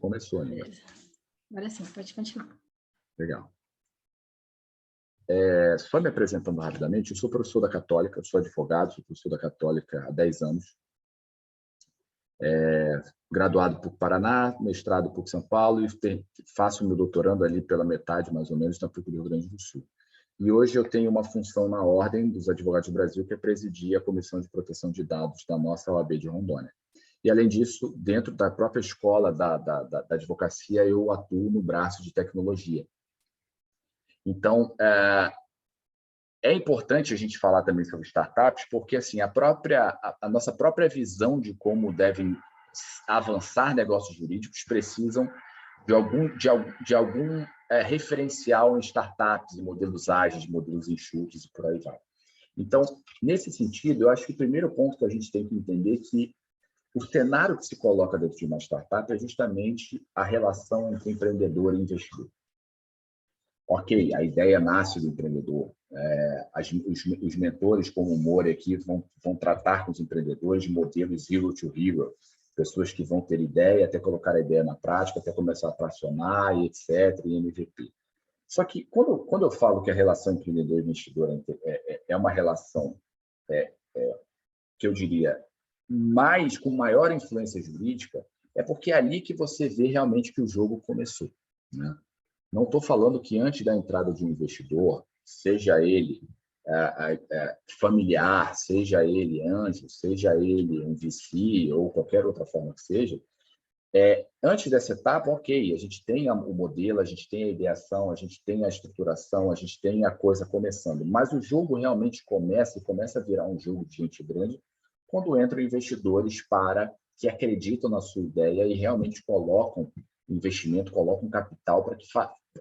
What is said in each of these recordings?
Começou ainda. Beleza. Agora sim, pode continuar. Legal. Só me apresentando rapidamente, eu sou professor da Católica, sou advogado, sou professor da Católica há 10 anos. Graduado por Paraná, mestrado por São Paulo e faço meu doutorando ali pela metade, mais ou menos, na PUC do Rio Grande do Sul. E hoje eu tenho uma função na Ordem dos Advogados do Brasil, que é presidir a Comissão de Proteção de Dados da nossa OAB de Rondônia. E, além disso, dentro da própria escola da advocacia, eu atuo no braço de tecnologia. Então, é importante a gente falar também sobre startups, porque assim, a nossa própria visão de como devem avançar negócios jurídicos precisam de algum referencial em startups, em modelos ágeis, modelos enxutos e por aí vai. Então, nesse sentido, eu acho que o primeiro ponto que a gente tem que entender é que o cenário que se coloca dentro de uma startup é justamente a relação entre empreendedor e investidor. Ok, a ideia nasce do empreendedor. Os mentores, como o Mori aqui, vão tratar com os empreendedores de modelos zero to hero, pessoas que vão ter ideia, até colocar a ideia na prática, até começar a tracionar, e etc., e MVP. Só que, quando eu falo que a relação empreendedor e investidor é uma relação, que eu diria, com maior influência jurídica, é porque é ali que você vê realmente que o jogo começou, né? Não estou falando que antes da entrada de um investidor, seja ele familiar, seja ele anjo, seja ele um VC ou qualquer outra forma que seja, antes dessa etapa, ok, a gente tem o modelo, a gente tem a ideação, a gente tem a estruturação, a gente tem a coisa começando, mas o jogo realmente começa a virar um jogo de gente grande quando entram investidores que acreditam na sua ideia e realmente colocam investimento, colocam capital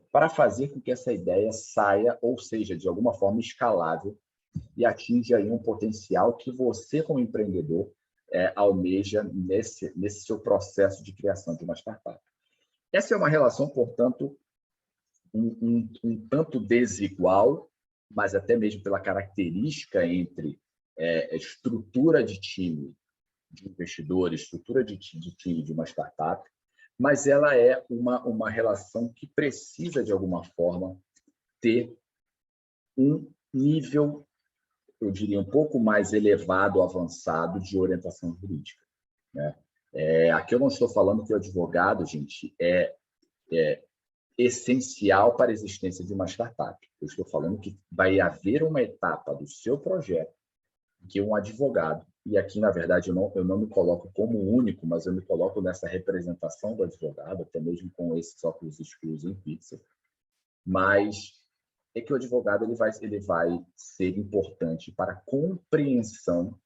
para fazer com que essa ideia saia, ou seja, de alguma forma escalável e atinja aí um potencial que você, como empreendedor, almeja nesse seu processo de criação de uma startup. Essa é uma relação, portanto, um tanto desigual, mas até mesmo pela característica entre estrutura de time de investidores, estrutura de time de uma startup, mas ela é uma relação que precisa, de alguma forma, ter um nível, eu diria, um pouco mais elevado, avançado de orientação jurídica, né? Aqui eu não estou falando que o advogado, gente, é essencial para a existência de uma startup. Eu estou falando que vai haver uma etapa do seu projeto que um advogado, e aqui, na verdade, eu não me coloco como único, mas eu me coloco nessa representação do advogado, até mesmo com esses óculos escuros em pixel, mas é que o advogado ele vai ser importante para a compreensão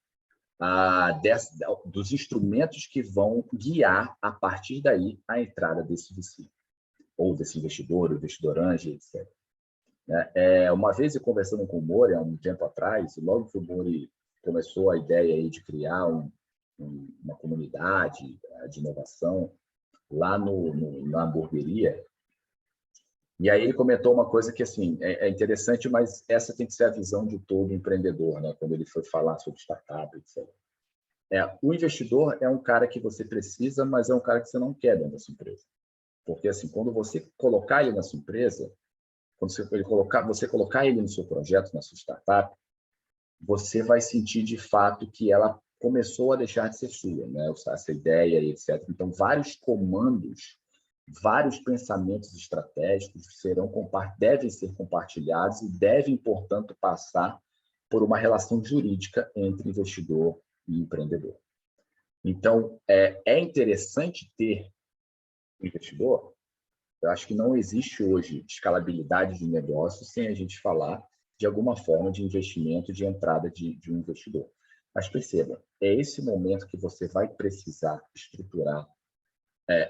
dos instrumentos que vão guiar, a partir daí, a entrada desse VC, ou desse investidor, o investidor anjo, etc. Uma vez, eu conversando com o Mori, há um tempo atrás, logo que o Mori começou a ideia aí de criar uma comunidade de inovação lá na hamburgueria, e aí ele comentou uma coisa que assim, é interessante, mas essa tem que ser a visão de todo empreendedor, né? Quando ele foi falar sobre startup, etc. O investidor é um cara que você precisa, mas é um cara que você não quer dentro da sua empresa. Porque assim, quando você colocar ele na sua empresa, quando você colocar ele no seu projeto, na sua startup, você vai sentir de fato que ela começou a deixar de ser sua, né? Essa ideia e etc. Então, vários comandos, vários pensamentos estratégicos devem ser compartilhados e devem, portanto, passar por uma relação jurídica entre investidor e empreendedor. Então, é interessante ter um investidor. Eu acho que não existe hoje escalabilidade de negócio sem a gente falar de alguma forma de investimento, de entrada de um investidor. Mas perceba, é esse momento que você vai precisar estruturar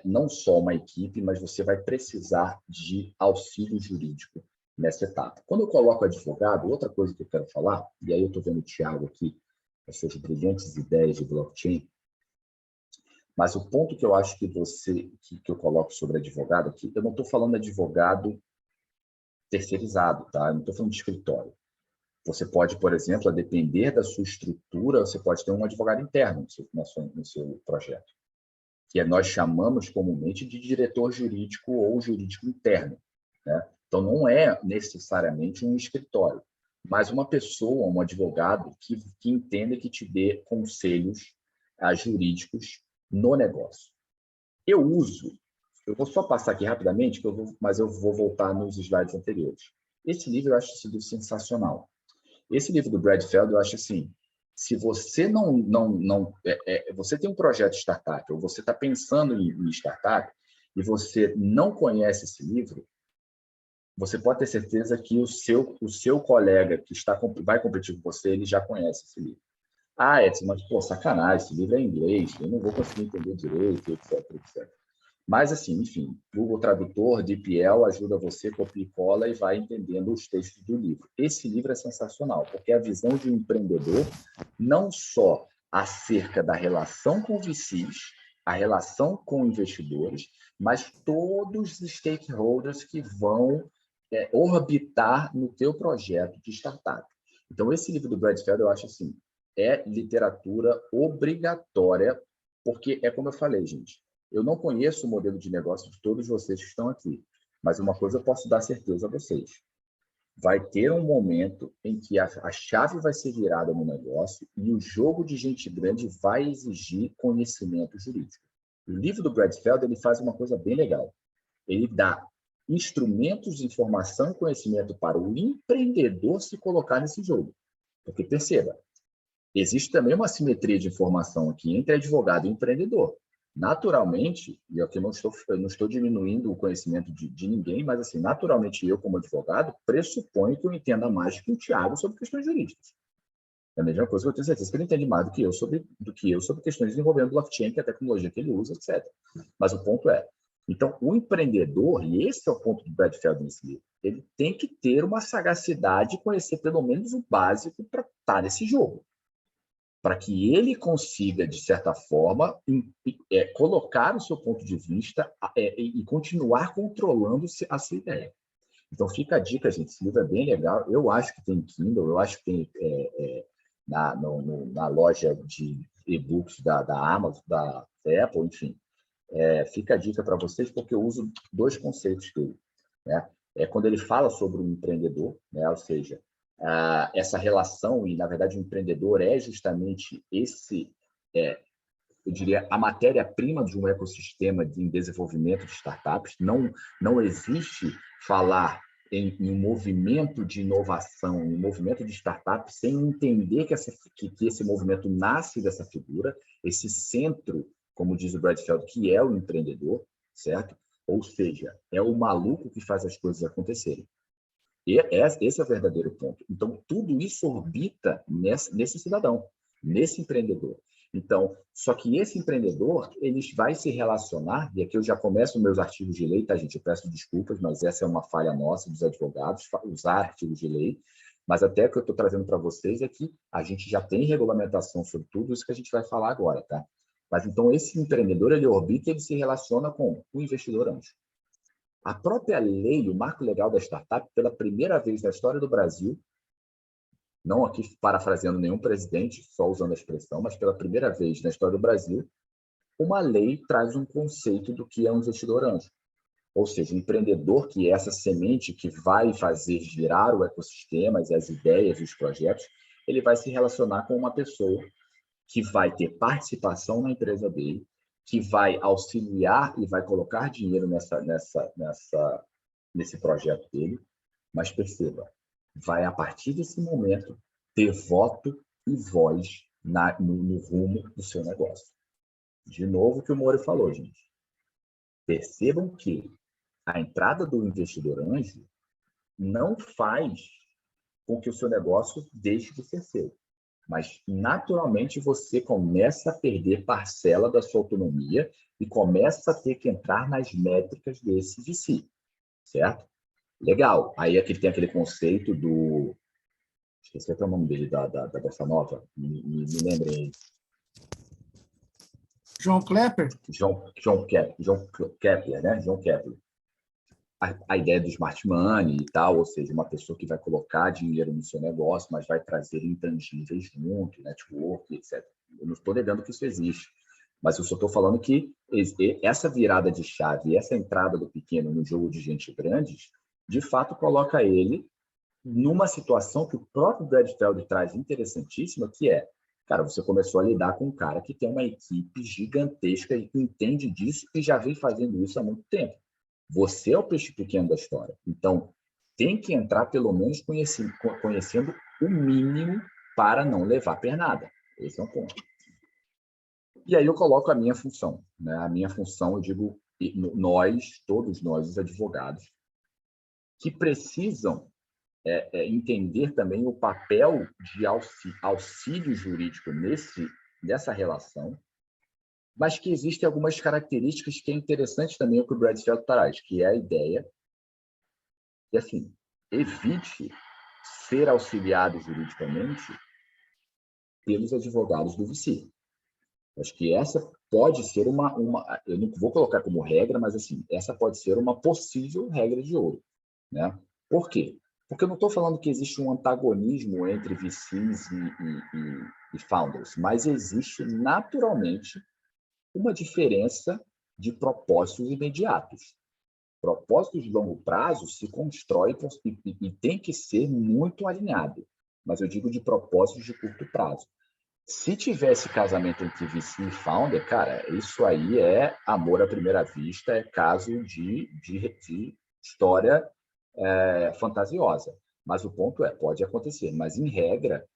não só uma equipe, mas você vai precisar de auxílio jurídico nessa etapa. Quando eu coloco advogado, outra coisa que eu quero falar, e aí eu estou vendo o Thiago aqui, as suas brilhantes ideias de blockchain, mas o ponto que eu acho que eu coloco sobre advogado aqui, eu não estou falando de advogado terceirizado, tá? Eu não estou falando de escritório. Você pode, por exemplo, a depender da sua estrutura, você pode ter um advogado interno no seu projeto. que nós chamamos comumente de diretor jurídico ou jurídico interno, né? Então, não é necessariamente um escritório, mas uma pessoa, um advogado que entenda que te dê conselhos jurídicos no negócio. Eu vou só passar aqui rapidamente, mas eu vou voltar nos slides anteriores. Esse livro, eu acho esse livro sensacional. Esse livro do Brad Feld, eu acho assim, se você você tem um projeto de startup, ou você está pensando em startup, e você não conhece esse livro, você pode ter certeza que o seu colega que vai competir com você, ele já conhece esse livro. Ah, Edson, mas, pô, sacanagem, esse livro é em inglês, eu não vou conseguir entender direito, etc, etc. Mas, assim, enfim, Google Tradutor, DeepL ajuda você, copia e cola e vai entendendo os textos do livro. Esse livro é sensacional, porque é a visão de um empreendedor, não só acerca da relação com VCs, a relação com investidores, mas todos os stakeholders que vão orbitar no teu projeto de startup. Então, esse livro do Brad Feld, eu acho assim, é literatura obrigatória, porque é como eu falei, gente, eu não conheço o modelo de negócio de todos vocês que estão aqui, mas uma coisa eu posso dar certeza a vocês. Vai ter um momento em que a chave vai ser virada no negócio e o jogo de gente grande vai exigir conhecimento jurídico. O livro do Brad Feld, ele faz uma coisa bem legal. Ele dá instrumentos de informação e conhecimento para o empreendedor se colocar nesse jogo. Porque, perceba, existe também uma simetria de informação aqui entre advogado e empreendedor. Naturalmente, e aqui eu não estou diminuindo o conhecimento de ninguém, mas assim, naturalmente eu, como advogado, pressuponho que eu entenda mais que o Thiago sobre questões jurídicas. É a mesma coisa que eu tenho certeza que ele entende mais do que eu sobre questões envolvendo blockchain, que é a tecnologia que ele usa, etc. Mas o ponto é, então, o empreendedor, e esse é o ponto do Brad Feld nesse livro, ele tem que ter uma sagacidade e conhecer pelo menos o básico para estar nesse jogo, para que ele consiga, de certa forma, colocar o seu ponto de vista e continuar controlando a sua ideia. Então, fica a dica, gente, esse livro é bem legal. Eu acho que tem Kindle, eu acho que tem na loja de e-books da Amazon, da Apple, enfim. Fica a dica para vocês, porque eu uso dois conceitos dele, né? Quando ele fala sobre o empreendedor, né? Ou seja, essa relação, e na verdade o empreendedor é justamente eu diria, a matéria-prima de um ecossistema em desenvolvimento de startups. Não existe falar em um movimento de inovação, um movimento de startup, sem entender que esse movimento nasce dessa figura, esse centro, como diz o Brad Feld, que é o empreendedor, certo? Ou seja, é o maluco que faz as coisas acontecerem. Esse é o verdadeiro ponto. Então, tudo isso orbita nesse cidadão, nesse empreendedor. Então, só que esse empreendedor, ele vai se relacionar, e aqui eu já começo meus artigos de lei, tá, gente? Eu peço desculpas, mas essa é uma falha nossa dos advogados, usar artigos de lei, mas até o que eu estou trazendo para vocês é que a gente já tem regulamentação sobre tudo isso que a gente vai falar agora, tá? Mas então esse empreendedor, ele orbita e ele se relaciona com o investidor anjo. A própria lei, o marco legal da startup, pela primeira vez na história do Brasil, não aqui parafraseando nenhum presidente, só usando a expressão, mas pela primeira vez na história do Brasil, uma lei traz um conceito do que é um investidor anjo. Ou seja, um empreendedor, que é essa semente que vai fazer girar o ecossistema, as ideias e os projetos, ele vai se relacionar com uma pessoa que vai ter participação na empresa dele, que vai auxiliar e vai colocar dinheiro nesse projeto dele, mas perceba, vai a partir desse momento ter voto e voz no rumo do seu negócio. De novo o que o Moro falou, gente. Percebam que a entrada do investidor anjo não faz com que o seu negócio deixe de ser seu, mas naturalmente você começa a perder parcela da sua autonomia e começa a ter que entrar nas métricas desse VC, certo? Legal. Aí aqui tem aquele conceito do... Esqueci até o nome dele, da Bossa Nova. Me lembrem aí. João Klepper? João Kepler, né? João Kepler. A ideia do smart money e tal, ou seja, uma pessoa que vai colocar dinheiro no seu negócio, mas vai trazer intangíveis junto, network, etc. Eu não estou negando que isso existe, Mas eu só estou falando que essa virada de chave, essa entrada do pequeno no jogo de gente grandes, de fato coloca ele numa situação que o próprio Brad Feld traz interessantíssima, que é, cara, você começou a lidar com um cara que tem uma equipe gigantesca e que entende disso e já vem fazendo isso há muito tempo. Você é o peixe pequeno da história. Então, tem que entrar pelo menos conhecendo o mínimo para não levar pernada. Esse é um ponto. E aí eu coloco a minha função. Né? A minha função, eu digo, nós, todos nós, os advogados, que precisam entender também o papel de auxílio jurídico nessa relação, mas que existem algumas características que é interessante também o que o Brad Feld traz, que é a ideia de, assim, evite ser auxiliado juridicamente pelos advogados do VC. Acho que essa pode ser eu não vou colocar como regra, mas assim, essa pode ser uma possível regra de ouro. Né? Por quê? Porque eu não estou falando que existe um antagonismo entre VCs e founders, mas existe naturalmente uma diferença de propósitos imediatos. Propósitos de longo prazo se constrói e tem que ser muito alinhado, mas eu digo de propósitos de curto prazo. Se tivesse casamento entre VC e founder, cara, isso aí é amor à primeira vista, é caso de história fantasiosa. Mas o ponto pode acontecer. Mas, em regra,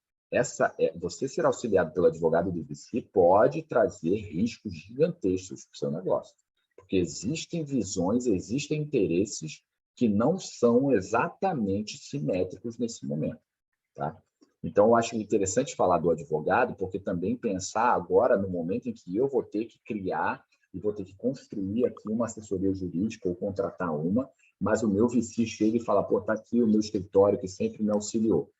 você ser auxiliado pelo advogado do VC pode trazer riscos gigantescos para o seu negócio. Porque existem visões, existem interesses que não são exatamente simétricos nesse momento. Tá? Então, eu acho interessante falar do advogado, porque também pensar agora no momento em que eu vou ter que criar e vou ter que construir aqui uma assessoria jurídica ou contratar uma, mas o meu VC chega e fala, pô, tá aqui o meu escritório que sempre me auxiliou.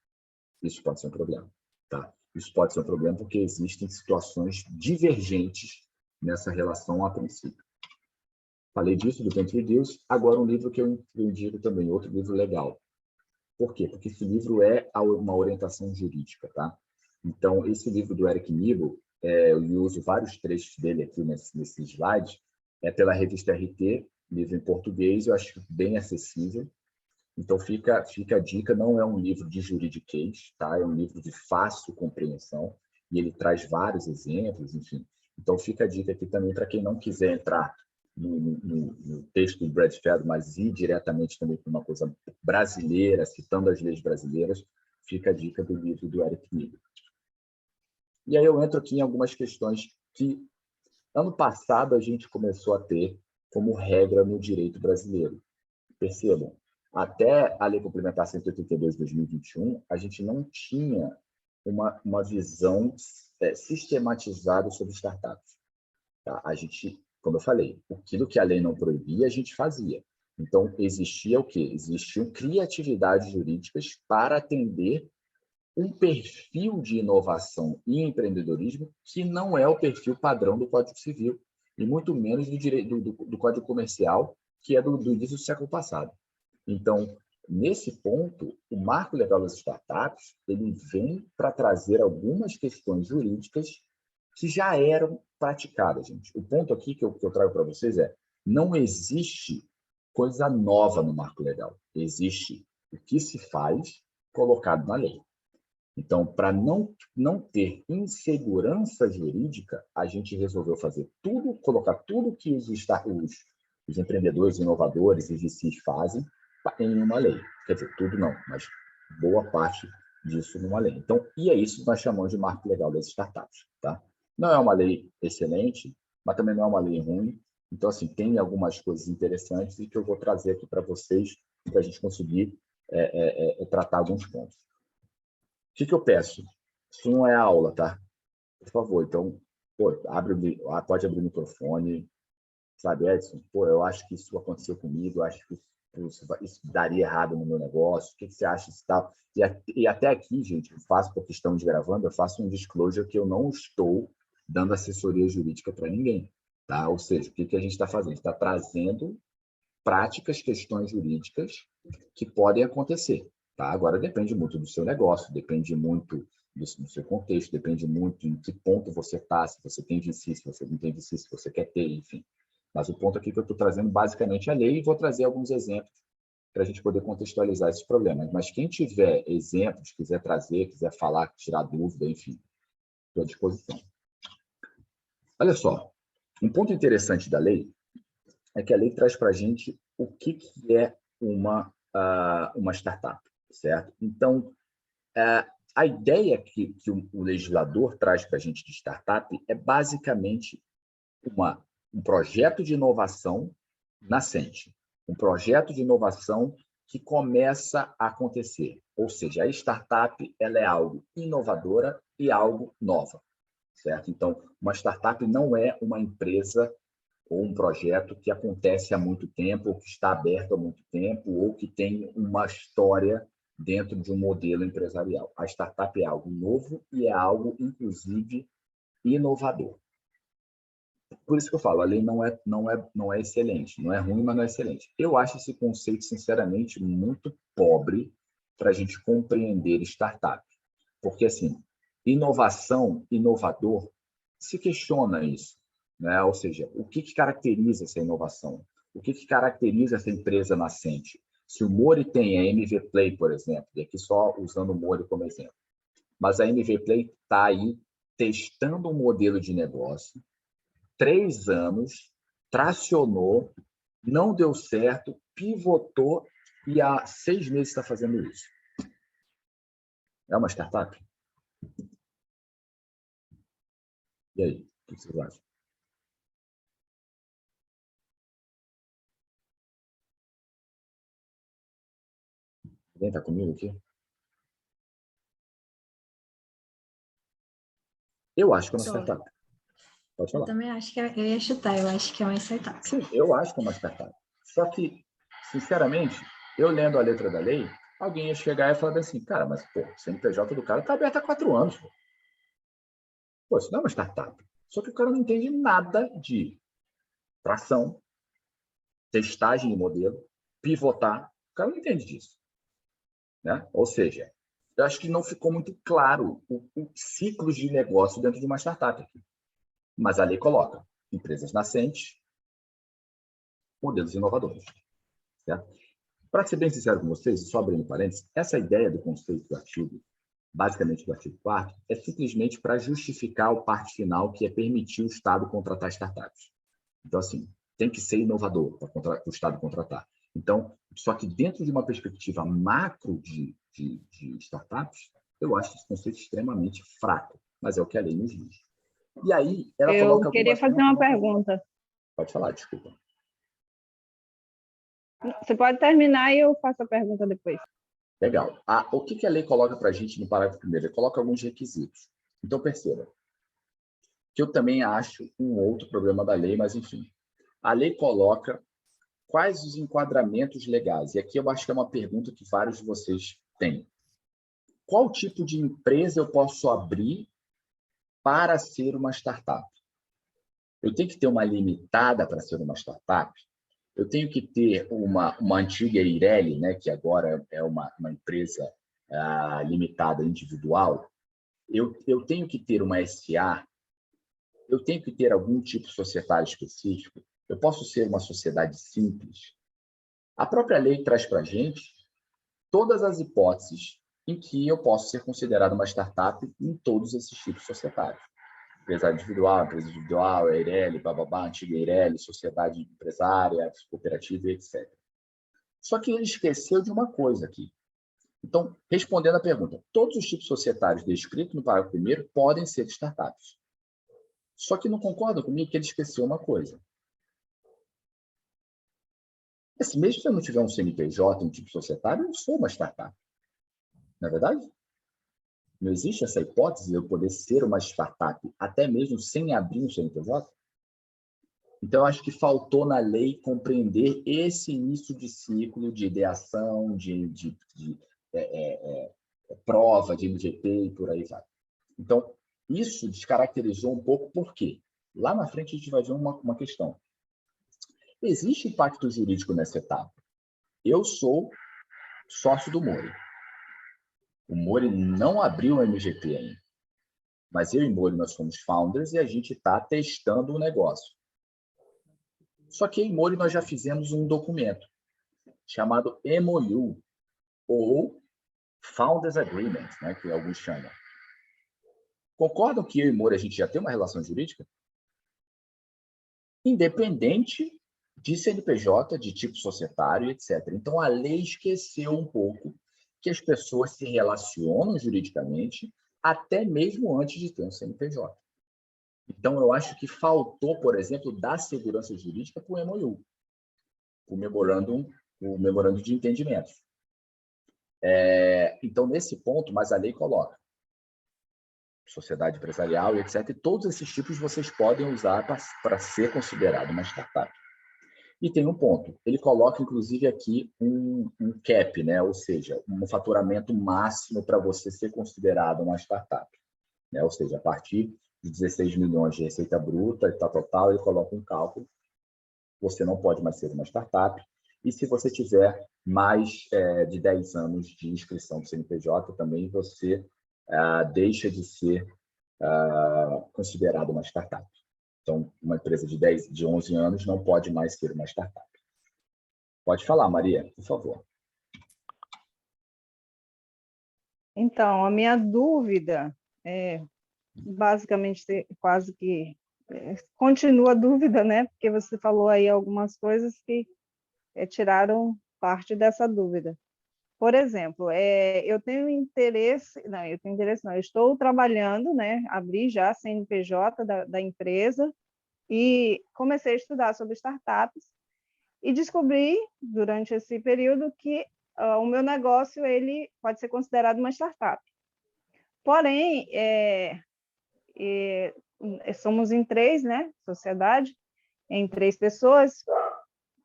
Isso pode ser um problema, tá? Isso pode ser um problema porque existem situações divergentes nessa relação a princípio. Falei disso, do Country Deals. Agora um livro que eu indico também, outro livro legal. Por quê? Porque esse livro é uma orientação jurídica, tá? Então, esse livro do Eric Nibel, eu uso vários trechos dele aqui nesse slide, é pela revista RT, livro em português, eu acho bem acessível. Então, fica a dica, não é um livro de juridiquês, tá? É um livro de fácil compreensão, e ele traz vários exemplos, enfim. Então, fica a dica aqui também para quem não quiser entrar no texto do Brad Feld, mas ir diretamente também para uma coisa brasileira, citando as leis brasileiras, fica a dica do livro do Eric Nibel. E aí eu entro aqui em algumas questões que, ano passado, a gente começou a ter como regra no direito brasileiro. Percebam, até a Lei Complementar 182 de 2021, a gente não tinha uma visão sistematizada sobre startups. Tá? A gente, como eu falei, aquilo que a lei não proibia, a gente fazia. Então, existia o quê? Existiam criatividades jurídicas para atender um perfil de inovação e empreendedorismo que não é o perfil padrão do Código Civil, e muito menos do Código Comercial, que é do início do século passado. Então, nesse ponto, o Marco Legal das Startups ele vem para trazer algumas questões jurídicas que já eram praticadas, gente. O ponto aqui que eu trago para vocês não existe coisa nova no Marco Legal. Existe o que se faz colocado na lei. Então, para não ter insegurança jurídica, a gente resolveu fazer tudo, colocar tudo que os empreendedores, inovadores e VCs fazem em uma lei. Quer dizer, tudo não, mas boa parte disso numa lei. Então, e é isso que nós chamamos de marco legal das startups. Tá? Não é uma lei excelente, mas também não é uma lei ruim. Então, assim, tem algumas coisas interessantes e que eu vou trazer aqui para vocês, para a gente conseguir tratar alguns pontos. O que eu peço? Isso não é aula, tá? Por favor, então, pode abrir o microfone, sabe, Edson? Pô, eu acho que isso aconteceu comigo, eu acho que isso daria errado no meu negócio, o que você acha disso tal? E até aqui, gente, eu faço, porque estamos gravando, eu faço um disclosure que eu não estou dando assessoria jurídica para ninguém, tá? Ou seja, o que a gente está fazendo? A gente está trazendo práticas, questões jurídicas que podem acontecer. Tá? Agora, depende muito do seu negócio, depende muito do seu contexto, depende muito em que ponto você está, se você tem VC, se você não tem VC, se você quer ter, enfim. Mas o ponto aqui que eu estou trazendo basicamente é a lei e vou trazer alguns exemplos para a gente poder contextualizar esses problemas. Mas quem tiver exemplos, quiser trazer, quiser falar, tirar dúvida, enfim, estou à disposição. Olha só, um ponto interessante da lei é que a lei traz para a gente o que é uma startup, certo? Então, a ideia que o legislador traz para a gente de startup é basicamente um projeto de inovação nascente, um projeto de inovação que começa a acontecer. Ou seja, a startup ela é algo inovadora e algo nova, certo? Então, uma startup não é uma empresa ou um projeto que acontece há muito tempo, ou que está aberto há muito tempo, ou que tem uma história dentro de um modelo empresarial. A startup é algo novo e é algo, inclusive, inovador. Por isso que eu falo, a lei não é excelente, não é ruim, mas não é excelente. Eu acho esse conceito, sinceramente, muito pobre para a gente compreender startup. Porque, assim, inovação, inovador, se questiona isso, né? Ou seja, o que caracteriza essa inovação? O que caracteriza essa empresa nascente? Se o Mori tem a MV Play, por exemplo, e aqui só usando o Mori como exemplo, mas a MV Play está aí testando um modelo de negócio, 3 anos, tracionou, não deu certo, pivotou e há 6 meses está fazendo isso. É uma startup? E aí, o que vocês acham? Alguém está comigo aqui? Eu acho que é uma Só. startup. Pode Eu falar. também acho que eu ia chutar, eu acho que é uma startup. Sim, eu acho que é uma startup. Só que, sinceramente, eu lendo a letra da lei, alguém ia chegar e falar assim, cara, mas, pô, o CNPJ do cara está aberto há 4 anos. Pô, isso não é uma startup. Só que o cara não entende nada de tração, testagem de modelo, pivotar. O cara não entende disso. Né? Ou seja, eu acho que não ficou muito claro o ciclo de negócio dentro de uma startup aqui. Mas a lei coloca empresas nascentes, modelos inovadores. Para ser bem sincero com vocês, só abrindo parênteses, essa ideia do conceito do artigo, basicamente do artigo 4º, é simplesmente para justificar o parte final, que é permitir o Estado contratar startups. Então, assim, tem que ser inovador para o Estado contratar. Então, só que dentro de uma perspectiva macro de startups, eu acho esse conceito extremamente fraco, mas é o que a lei nos diz. E aí, ela Eu coloca queria algumas... fazer uma pergunta. Pode falar, desculpa. Você pode terminar e eu faço a pergunta depois. Legal. O que a lei coloca para a gente no parágrafo primeiro? Ele coloca alguns requisitos. Então, perceba, que eu também acho um outro problema da lei, mas enfim. A lei coloca quais os enquadramentos legais. E aqui eu acho que é uma pergunta que vários de vocês têm. Qual tipo de empresa eu posso abrir para ser uma startup? Eu tenho que ter uma limitada para ser uma startup? Eu tenho que ter uma antiga Eireli, né, que agora é uma empresa limitada individual? Eu tenho que ter uma SA? Eu tenho que ter algum tipo societário específico? Eu posso ser uma sociedade simples? A própria lei traz para a gente todas as hipóteses em que eu posso ser considerado uma startup em todos esses tipos societários. Empresa individual, Eireli, bababá, antiga Eireli, sociedade empresária, cooperativa, etc. Só que ele esqueceu de uma coisa aqui. Então, respondendo à pergunta, todos os tipos societários descritos no parágrafo primeiro podem ser startups. Só que não concorda comigo que ele esqueceu uma coisa. Mesmo se eu não tiver um CNPJ, um tipo societário, eu não sou uma startup. Não é verdade? Não existe essa hipótese de eu poder ser uma startup, até mesmo sem abrir um CNPJ? Então, eu acho que faltou na lei compreender esse início de ciclo de ideação, de prova, de MVP e por aí vai. Então, isso descaracterizou um pouco por quê? Lá na frente, a gente vai ver uma questão. Existe impacto jurídico nessa etapa? Eu sou sócio do Mori. O Mori não abriu o MGP ainda. Mas eu e o Mori, nós somos founders e a gente está testando o negócio. Só que eu e o Mori, nós já fizemos um documento chamado MOU, ou Founders Agreement, né, que alguns chamam. Concordam que eu e o Mori, a gente já tem uma relação jurídica? Independente de CNPJ, de tipo societário, etc. Então, a lei esqueceu um pouco que as pessoas se relacionam juridicamente até mesmo antes de ter um CNPJ. Então, eu acho que faltou, por exemplo, dar segurança jurídica para o MOU, o memorando de entendimentos. Então, nesse ponto, mas a lei coloca sociedade empresarial e etc. E todos esses tipos vocês podem usar para ser considerado uma startup. E tem um ponto, ele coloca, inclusive, aqui um cap, né? Ou seja, um faturamento máximo para você ser considerado uma startup. Né? Ou seja, a partir de 16 milhões de receita bruta, e tal, ele coloca um cálculo, você não pode mais ser uma startup, e se você tiver mais de 10 anos de inscrição do CNPJ, também você deixa de ser considerado uma startup. Então, uma empresa de 11 anos não pode mais ser uma startup. Pode falar, Maria, por favor. Então, a minha dúvida basicamente, quase que continua a dúvida, né? Porque você falou aí algumas coisas que tiraram parte dessa dúvida. Por exemplo, eu tenho interesse, não, eu estou trabalhando, né? Abri já a CNPJ da empresa e comecei a estudar sobre startups e descobri, durante esse período, que o meu negócio ele pode ser considerado uma startup. Porém, somos em 3, né? Sociedade, em 3 pessoas,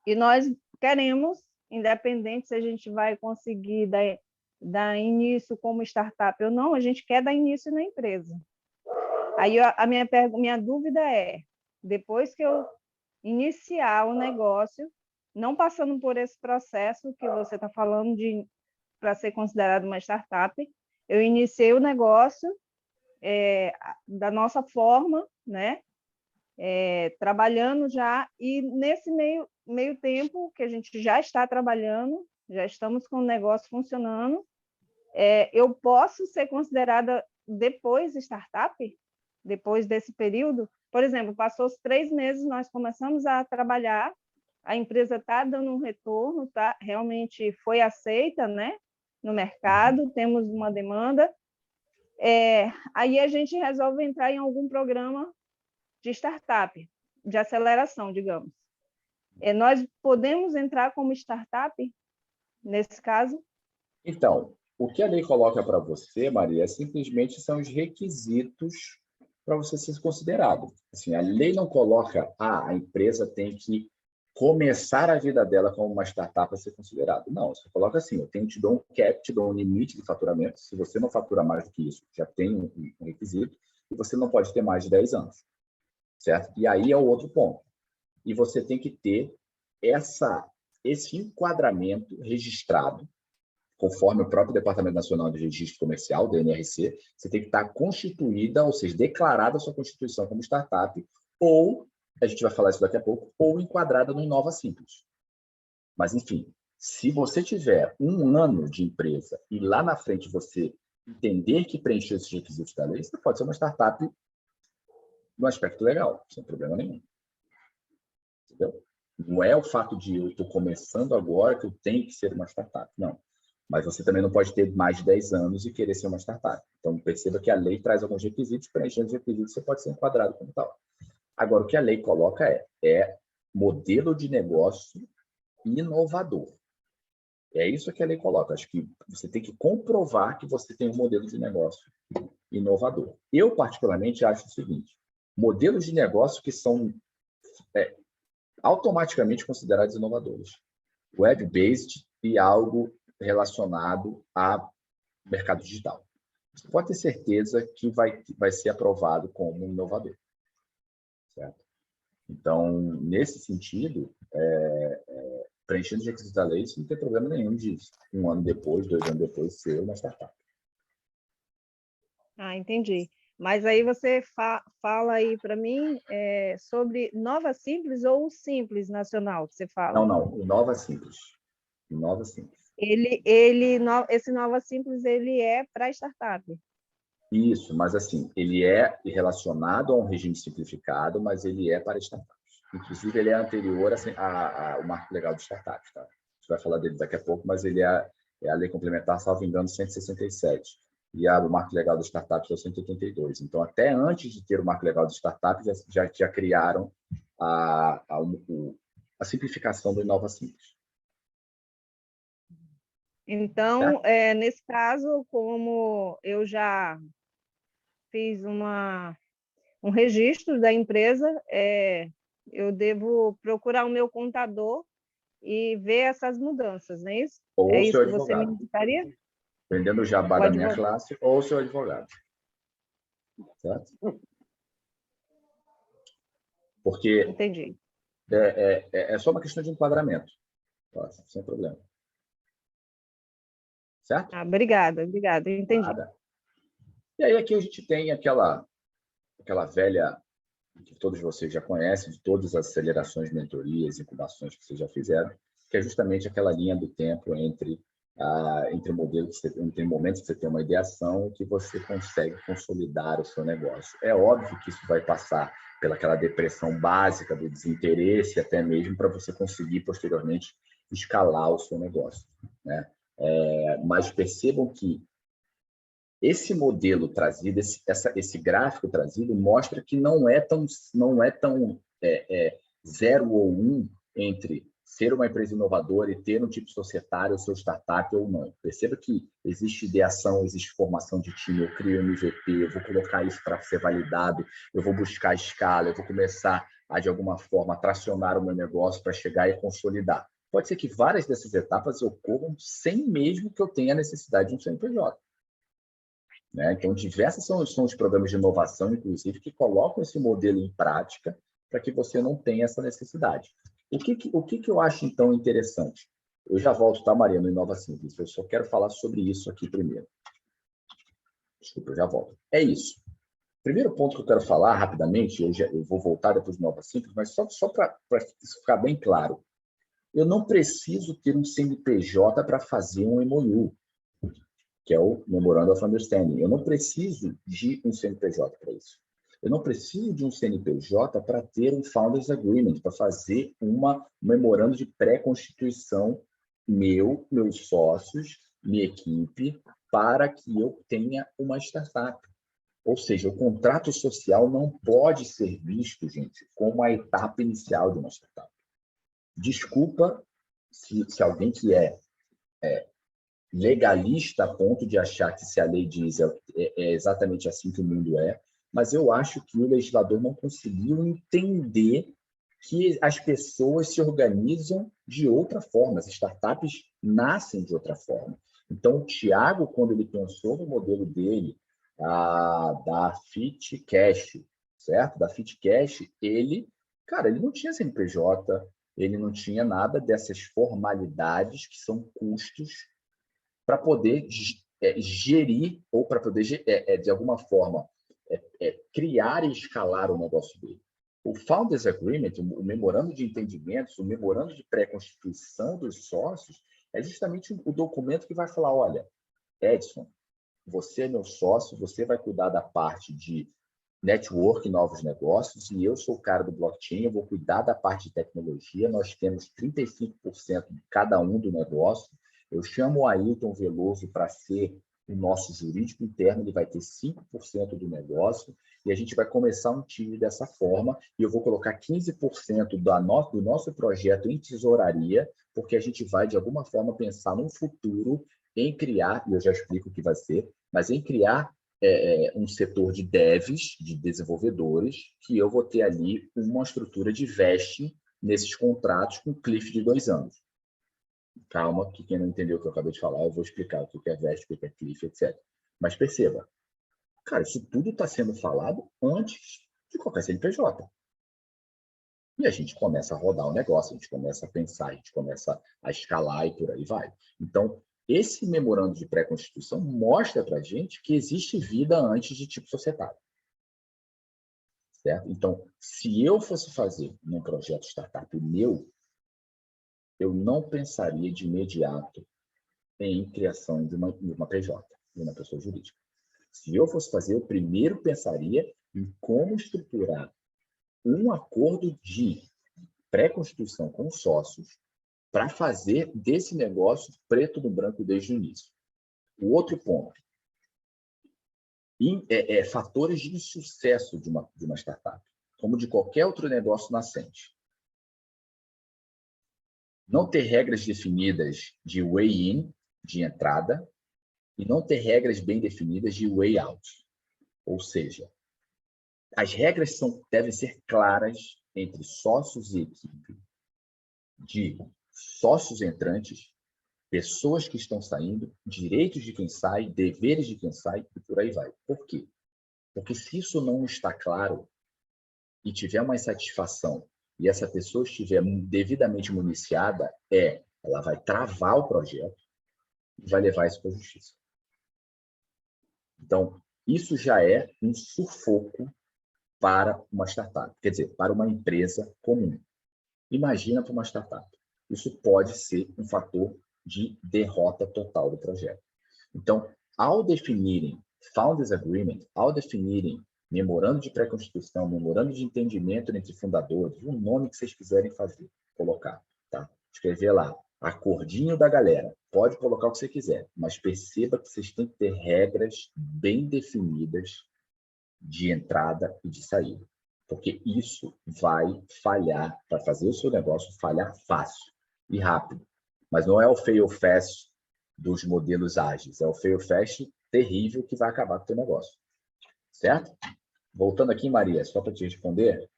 e nós queremos, independente se a gente vai conseguir dar início como startup ou não, a gente quer dar início na empresa. Aí a minha dúvida depois que eu iniciar o negócio, não passando por esse processo que você está falando para ser considerado uma startup, eu iniciei o negócio da nossa forma, né? Trabalhando já, e nesse meio tempo que a gente já está trabalhando, já estamos com o negócio funcionando, eu posso ser considerada depois startup? Depois desse período? Por exemplo, passou os 3 meses, nós começamos a trabalhar, a empresa está dando um retorno, tá? Realmente foi aceita, né? No mercado, temos uma demanda, aí a gente resolve entrar em algum programa de startup, de aceleração, digamos. Nós podemos entrar como startup, nesse caso? Então, o que a lei coloca para você, Maria, simplesmente são os requisitos para você ser considerado. Assim, a lei não coloca, a empresa tem que começar a vida dela como uma startup para ser considerado. Não, você coloca assim, eu te dou um cap, te dou um limite de faturamento, se você não fatura mais do que isso, já tem um requisito, e você não pode ter mais de 10 anos, certo? E aí é o outro ponto. E você tem que ter esse enquadramento registrado, conforme o próprio Departamento Nacional de Registro Comercial, DNRC, você tem que estar constituída, ou seja, declarada a sua constituição como startup, ou, a gente vai falar isso daqui a pouco, ou enquadrada no Inova Simples. Mas, enfim, se você tiver 1 ano de empresa e lá na frente você entender que preencheu esses requisitos da lei, você pode ser uma startup no aspecto legal, sem problema nenhum. Entendeu? Não é o fato de eu estou começando agora que eu tenho que ser uma startup, não. Mas você também não pode ter mais de 10 anos e querer ser uma startup. Então, perceba que a lei traz alguns requisitos, preenchendo os requisitos, você pode ser enquadrado como tal. Agora, o que a lei coloca é modelo de negócio inovador. É isso que a lei coloca. Acho que você tem que comprovar que você tem um modelo de negócio inovador. Eu, particularmente, acho o seguinte: modelos de negócio que são automaticamente considerados inovadores. Web-based e algo relacionado a mercado digital. Você pode ter certeza que vai ser aprovado como inovador. Certo? Então, nesse sentido, preenchendo os requisitos da lei, isso não tem problema nenhum de 1 ano depois, 2 anos depois, ser uma startup. entendi. Mas aí você fala aí para mim sobre Nova Simples ou o Simples Nacional que você fala? Não, o Nova Simples. O Nova Simples. Esse Nova Simples, ele é para startup. Isso, mas assim, ele é relacionado a um regime simplificado, mas ele é para startups. Inclusive, ele é anterior ao Marco Legal de Startups. Tá? A gente vai falar dele daqui a pouco, mas ele é a Lei Complementar, salvo engano, 167. E o Marco Legal de Startups é o 182. Então, até antes de ter o Marco Legal de Startups, já criaram a simplificação do Inova Simples. Então, nesse caso, como eu já fiz um registro da empresa, eu devo procurar o meu contador e ver essas mudanças, não é isso? Ou É o seu isso que você me advogado. indicaria? Vendendo o jabá O da minha advogado. classe, ou o seu advogado. Certo? Porque Entendi. é só uma questão de enquadramento. Sem problema. Certo? Obrigada, entendi. Nada. E aí aqui a gente tem aquela velha, que todos vocês já conhecem, de todas as acelerações, mentorias, incubações que vocês já fizeram, que é justamente aquela linha do tempo entre momentos que você tem uma ideação que você consegue consolidar o seu negócio. É óbvio que isso vai passar pelaquela depressão básica do desinteresse, até mesmo para você conseguir posteriormente escalar o seu negócio, né? Mas percebam que esse modelo trazido, esse gráfico trazido, mostra que não é tão 0 ou 1 entre ser uma empresa inovadora e ter um tipo societário, ou seu startup ou não. Perceba que existe ideação, existe formação de time, eu crio um MVP, eu vou colocar isso para ser validado, eu vou buscar escala, eu vou começar a, de alguma forma, tracionar o meu negócio para chegar e consolidar. Pode ser que várias dessas etapas ocorram sem mesmo que eu tenha necessidade de um CNPJ. Né? Então, diversos são os programas de inovação, inclusive, que colocam esse modelo em prática para que você não tenha essa necessidade. O que eu acho, então, interessante? Eu já volto, tá, Maria, no Inova Simples. Eu só quero falar sobre isso aqui primeiro. Desculpa, eu já volto. É isso. Primeiro ponto que eu quero falar rapidamente, eu vou voltar depois do Inova Simples, mas só para isso ficar bem claro. Eu não preciso ter um CNPJ para fazer um MOU, que é o Memorandum of Understanding. Eu não preciso de um CNPJ para isso. Eu não preciso de um CNPJ para ter um Founders Agreement, para fazer um memorando de pré-constituição meus sócios, minha equipe, para que eu tenha uma startup. Ou seja, o contrato social não pode ser visto, gente, como a etapa inicial de uma startup. Desculpa se alguém que é legalista a ponto de achar que se a lei diz é exatamente assim que o mundo é, mas eu acho que o legislador não conseguiu entender que as pessoas se organizam de outra forma, as startups nascem de outra forma. Então, o Thiago, quando ele pensou no modelo dele, da FitCash, certo? Da FitCash, ele não tinha CNPJ, ele não tinha nada dessas formalidades que são custos para poder gerir ou para poder, de alguma forma, criar e escalar o negócio dele. O Founders Agreement, o memorando de entendimentos, o memorando de pré-constituição dos sócios, é justamente o documento que vai falar, olha, Edson, você é meu sócio, você vai cuidar da parte de network, novos negócios, e eu sou o cara do blockchain, eu vou cuidar da parte de tecnologia, nós temos 35% de cada um do negócio, eu chamo o Ailton Veloso para ser o nosso jurídico interno, ele vai ter 5% do negócio, e a gente vai começar um time dessa forma, e eu vou colocar 15% do nosso projeto em tesouraria, porque a gente vai, de alguma forma, pensar no futuro em criar, e eu já explico o que vai ser, mas em criar um setor de devs, de desenvolvedores, que eu vou ter ali uma estrutura de vesting nesses contratos com cliff de 2 anos. Calma, que quem não entendeu o que eu acabei de falar, eu vou explicar o que é vesting, o que é cliff, etc. Mas perceba, cara, isso tudo está sendo falado antes de qualquer CNPJ. E a gente começa a rodar o negócio, a gente começa a pensar, a gente começa a escalar e por aí vai. Então, esse memorando de pré-constituição mostra para a gente que existe vida antes de tipo societário. Certo? Então, se eu fosse fazer um projeto startup meu, eu não pensaria de imediato em criação de uma PJ, de uma pessoa jurídica. Se eu fosse fazer, eu primeiro pensaria em como estruturar um acordo de pré-constituição com os sócios para fazer desse negócio preto no branco desde o início. O outro ponto, fatores de sucesso de uma startup, como de qualquer outro negócio nascente. Não ter regras definidas de way-in, de entrada, e não ter regras bem definidas de way-out. Ou seja, as regras devem ser claras entre sócios e equipe, de sócios entrantes, pessoas que estão saindo, direitos de quem sai, deveres de quem sai, e por aí vai. Por quê? Porque se isso não está claro e tiver uma insatisfação e essa pessoa estiver devidamente municiada, ela vai travar o projeto e vai levar isso para a justiça. Então, isso já é um sufoco para uma startup, quer dizer, para uma empresa comum. Imagina para uma startup. Isso pode ser um fator de derrota total do projeto. Então, ao definirem Founders Agreement, ao definirem memorando de pré-constituição, memorando de entendimento entre fundadores, o nome que vocês quiserem colocar, tá? Escrever lá, acordinho da galera. Pode colocar o que você quiser, mas perceba que vocês têm que ter regras bem definidas de entrada e de saída, porque isso vai falhar, para fazer o seu negócio falhar fácil e rápido. Mas não é o fail fast dos modelos ágeis, é o fail fast terrível que vai acabar com o teu negócio. Certo? Voltando aqui, Maria, só para te responder,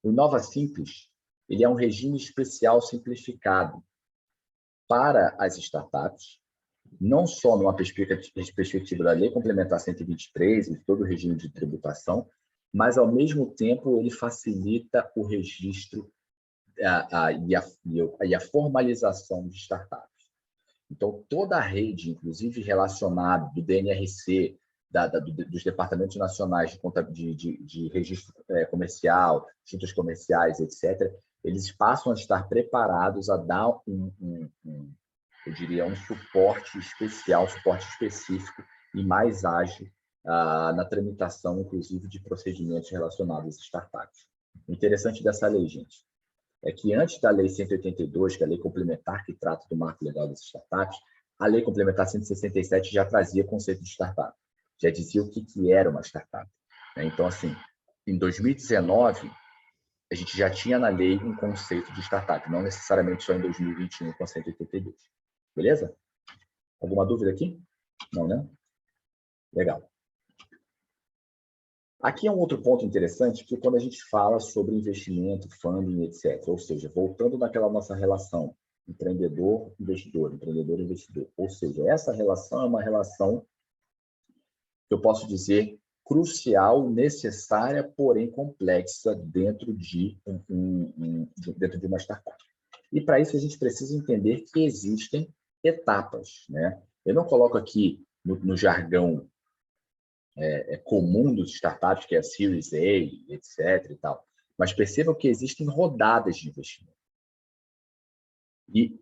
o Inova Simples, ele é um regime especial simplificado para as startups, não só numa perspectiva da Lei Complementar 123 e todo o regime de tributação, mas, ao mesmo tempo, ele facilita o registro e a formalização de startups. Então, toda a rede, inclusive relacionada do DNRC, dos Departamentos Nacionais de Registro Comercial, juntas comerciais, etc., eles passam a estar preparados a dar eu diria, um suporte especial, suporte específico e mais ágil na tramitação, inclusive, de procedimentos relacionados às startups. O interessante dessa lei, gente, é que antes da Lei 182, que é a lei complementar que trata do marco legal das startups, a Lei Complementar 167 já trazia conceito de startup, já dizia o que era uma startup. Então, assim, em 2019, a gente já tinha na lei um conceito de startup, não necessariamente só em 2021 com a 182. Beleza? Alguma dúvida aqui? Não, né? Legal. Aqui é um outro ponto interessante, que quando a gente fala sobre investimento, funding, etc., ou seja, voltando naquela nossa relação empreendedor-investidor, empreendedor-investidor, ou seja, essa relação é uma relação que eu posso dizer crucial, necessária, porém complexa dentro de uma startup. E para isso a gente precisa entender que existem etapas, né? Eu não coloco aqui no jargão comum dos startups, que é a Series A, etc. e tal, mas percebam que existem rodadas de investimento. E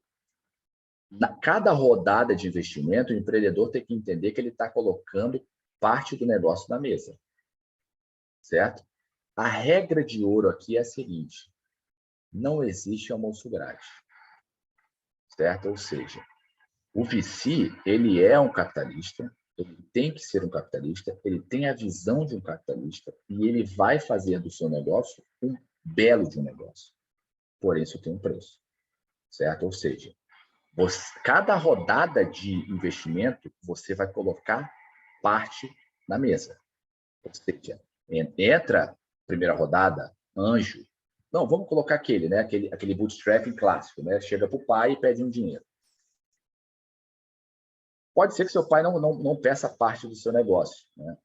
cada rodada de investimento, o empreendedor tem que entender que ele está colocando parte do negócio na mesa. Certo? A regra de ouro aqui é a seguinte: não existe almoço grátis. Certo? Ou seja, o VC, ele é um capitalista, ele tem que ser um capitalista, ele tem a visão de um capitalista e ele vai fazer do seu negócio um belo de um negócio. Porém, isso tem um preço. Certo? Ou seja, cada rodada de investimento, você vai colocar parte na mesa. Ou seja, entra primeira rodada, anjo. Não, vamos colocar aquele, né? Aquele bootstrapping clássico, né? Chega para o pai e pede um dinheiro. Pode ser que seu pai não peça parte do seu negócio, né?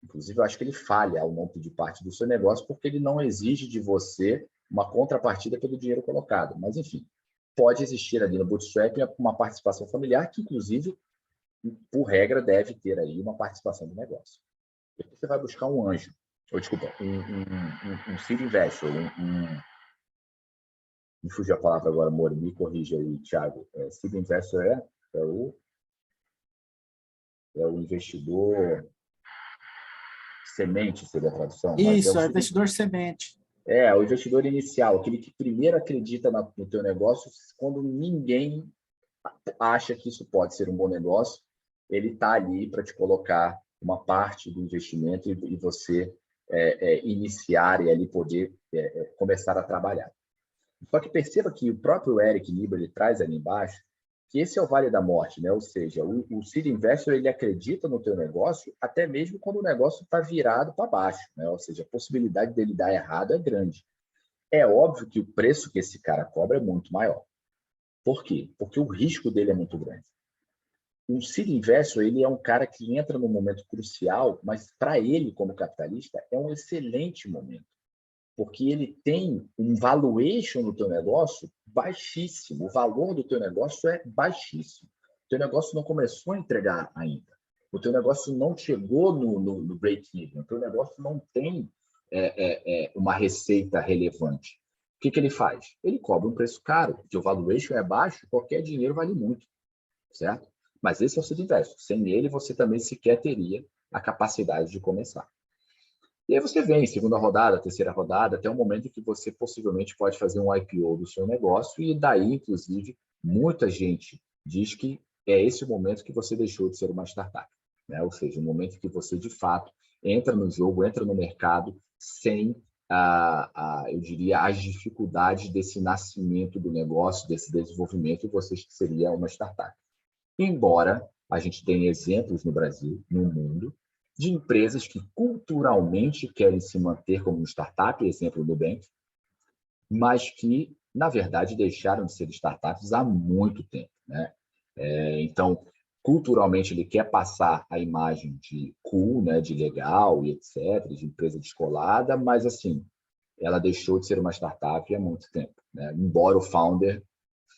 Inclusive, eu acho que ele falha ao não pedir parte do seu negócio porque ele não exige de você uma contrapartida pelo dinheiro colocado. Mas, enfim, pode existir ali no Bootstrap uma participação familiar que, inclusive, por regra, deve ter aí uma participação do negócio. Depois você vai buscar um anjo, ou desculpa, um seed investor, me fugiu a palavra agora, Mori, me corrija aí, Thiago. Seed investor é o investidor semente, seria a tradução. Isso, é investidor semente. O investidor inicial, aquele que primeiro acredita no teu negócio, quando ninguém acha que isso pode ser um bom negócio, ele está ali para te colocar uma parte do investimento e você iniciar e ali poder começar a trabalhar. Só que perceba que o próprio Eric Lieber ele traz ali embaixo que esse é o vale da morte, né? Ou seja, o seed investor ele acredita no teu negócio até mesmo quando o negócio está virado para baixo, né? Ou seja, a possibilidade dele dar errado é grande. É óbvio que o preço que esse cara cobra é muito maior. Por quê? Porque o risco dele é muito grande. O seed investor ele é um cara que entra num momento crucial, mas para ele, como capitalista, é um excelente momento. Porque ele tem um valuation no teu negócio baixíssimo. O valor do teu negócio é baixíssimo. O teu negócio não começou a entregar ainda. O teu negócio não chegou no break-even. O teu negócio não tem uma receita relevante. O que ele faz? Ele cobra um preço caro, porque o valuation é baixo, qualquer dinheiro vale muito, certo? Mas esse é o seed investor. Sem ele, você também sequer teria a capacidade de começar. E aí você vem, segunda rodada, terceira rodada, até o momento em que você possivelmente pode fazer um IPO do seu negócio e daí, inclusive, muita gente diz que é esse o momento que você deixou de ser uma startup, né? Ou seja, o momento que você, de fato, entra no jogo, entra no mercado sem, eu diria, as dificuldades desse nascimento do negócio, desse desenvolvimento, e você seria uma startup. Embora a gente tenha exemplos no Brasil, no mundo, de empresas que culturalmente querem se manter como startup, exemplo do Nubank, mas que, na verdade, deixaram de ser startups há muito tempo, né? Então, culturalmente, ele quer passar a imagem de cool, né, de legal e etc., de empresa descolada, mas, assim, ela deixou de ser uma startup há muito tempo, né? Embora o founder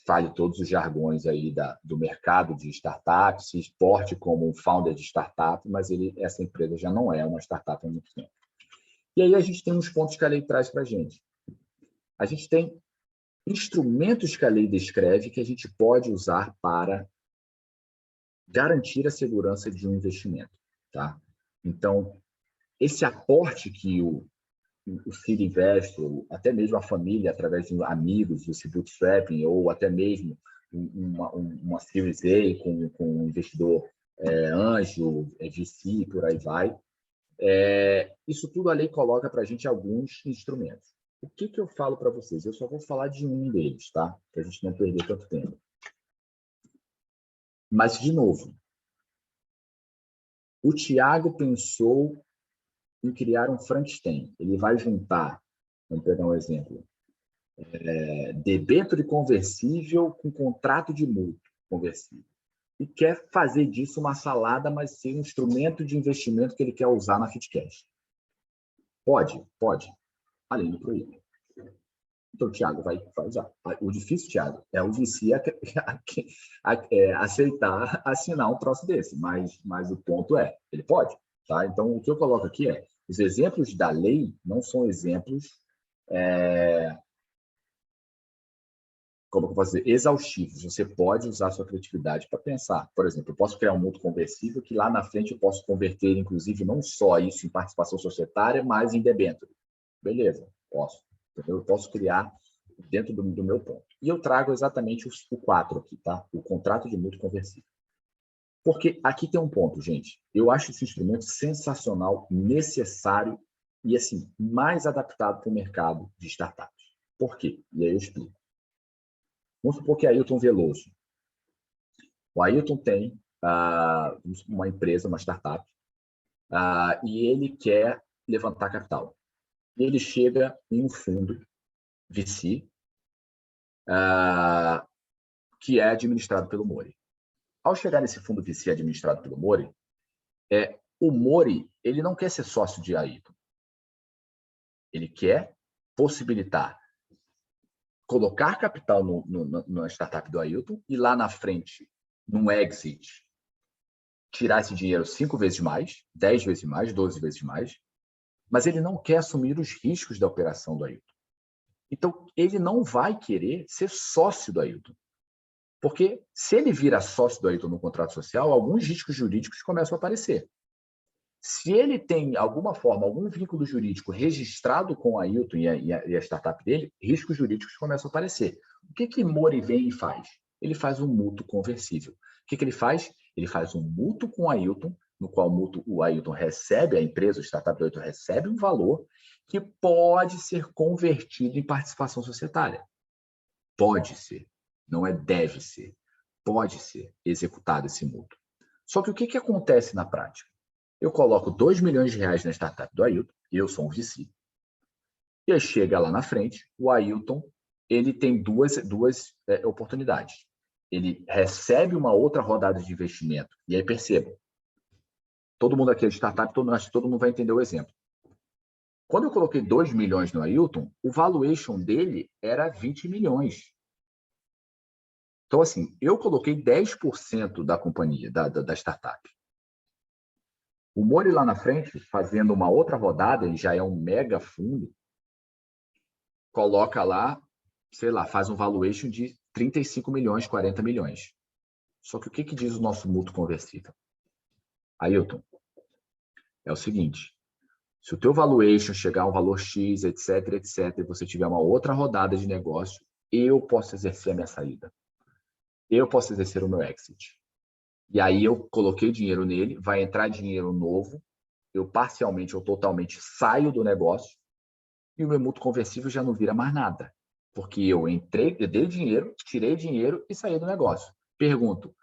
fale todos os jargões aí do mercado de startups, se exporte como um founder de startup, mas essa empresa já não é uma startup há muito tempo. E aí a gente tem uns pontos que a lei traz para a gente. A gente tem instrumentos que a lei descreve que a gente pode usar para garantir a segurança de um investimento, tá? Então, esse aporte que o seed investor, até mesmo a família, através de amigos, esse bootstrapping, ou até mesmo uma Series A com um investidor anjo, VC, por aí vai. Isso tudo a lei coloca para a gente alguns instrumentos. O que eu falo para vocês? Eu só vou falar de um deles, tá? Para a gente não perder tanto tempo. Mas, de novo, o Thiago pensou em criar um Frankenstein. Ele vai juntar, vamos pegar um exemplo, debênture conversível com contrato de mútuo conversível. E quer fazer disso uma salada, mas ser um instrumento de investimento que ele quer usar na FitCash. Pode. Além do proíbe. Então, o Thiago vai usar. O difícil, Thiago, é o VC aceitar assinar um troço desse. Mas o ponto ele pode. Tá? Então, o que eu coloco aqui os exemplos da lei não são exemplos como eu posso dizer, exaustivos. Você pode usar a sua criatividade para pensar. Por exemplo, eu posso criar um mútuo conversível que lá na frente eu posso converter, inclusive, não só isso em participação societária, mas em debênture. Beleza, posso. Eu posso criar dentro do meu ponto. E eu trago exatamente o 4 aqui, tá? O contrato de mútuo conversível. Porque aqui tem um ponto, gente. Eu acho esse instrumento sensacional, necessário e, assim, mais adaptado para o mercado de startups. Por quê? E aí eu explico. Vamos supor que é Ailton Veloso. O Ailton tem uma empresa, uma startup, e ele quer levantar capital. E ele chega em um fundo VC, que é administrado pelo Mori. Ao chegar nesse fundo VC administrado pelo Mori, o Mori ele não quer ser sócio de Ailton. Ele quer possibilitar colocar capital na startup do Ailton e lá na frente, num exit, tirar esse dinheiro 5 vezes mais, 10 vezes mais, 12 vezes mais, mas ele não quer assumir os riscos da operação do Ailton. Então, ele não vai querer ser sócio do Ailton. Porque se ele vira sócio do Ailton no contrato social, alguns riscos jurídicos começam a aparecer. Se ele tem, alguma forma, algum vínculo jurídico registrado com o Ailton e a startup dele, riscos jurídicos começam a aparecer. O que Mori vem e faz? Ele faz um mútuo conversível. O que ele faz? Ele faz um mútuo com o Ailton, no qual o Ailton recebe, a empresa, o startup do Ailton recebe um valor que pode ser convertido em participação societária. Pode ser. Não é deve ser. Pode ser executado esse mútuo. Só que o que acontece na prática? Eu coloco 2 milhões de reais na startup do Ailton, eu sou um VC, e aí chega lá na frente, o Ailton ele tem duas oportunidades. Ele recebe uma outra rodada de investimento, e aí perceba, todo mundo aqui é de startup, acho que todo mundo vai entender o exemplo. Quando eu coloquei 2 milhões no Ailton, o valuation dele era 20 milhões. Então, assim, eu coloquei 10% da companhia, da startup. O Mori lá na frente, fazendo uma outra rodada, ele já é um mega fundo, coloca lá, sei lá, faz um valuation de 35 milhões, 40 milhões. Só que o que diz o nosso mútuo conversível? Ailton, é o seguinte, se o teu valuation chegar a um valor X, etc, etc, e você tiver uma outra rodada de negócio, eu posso exercer a minha saída. Eu posso exercer o meu exit. E aí eu coloquei dinheiro nele, vai entrar dinheiro novo, eu parcialmente ou totalmente saio do negócio e o meu mútuo conversível já não vira mais nada. Porque eu dei dinheiro, tirei dinheiro e saí do negócio. Pergunto,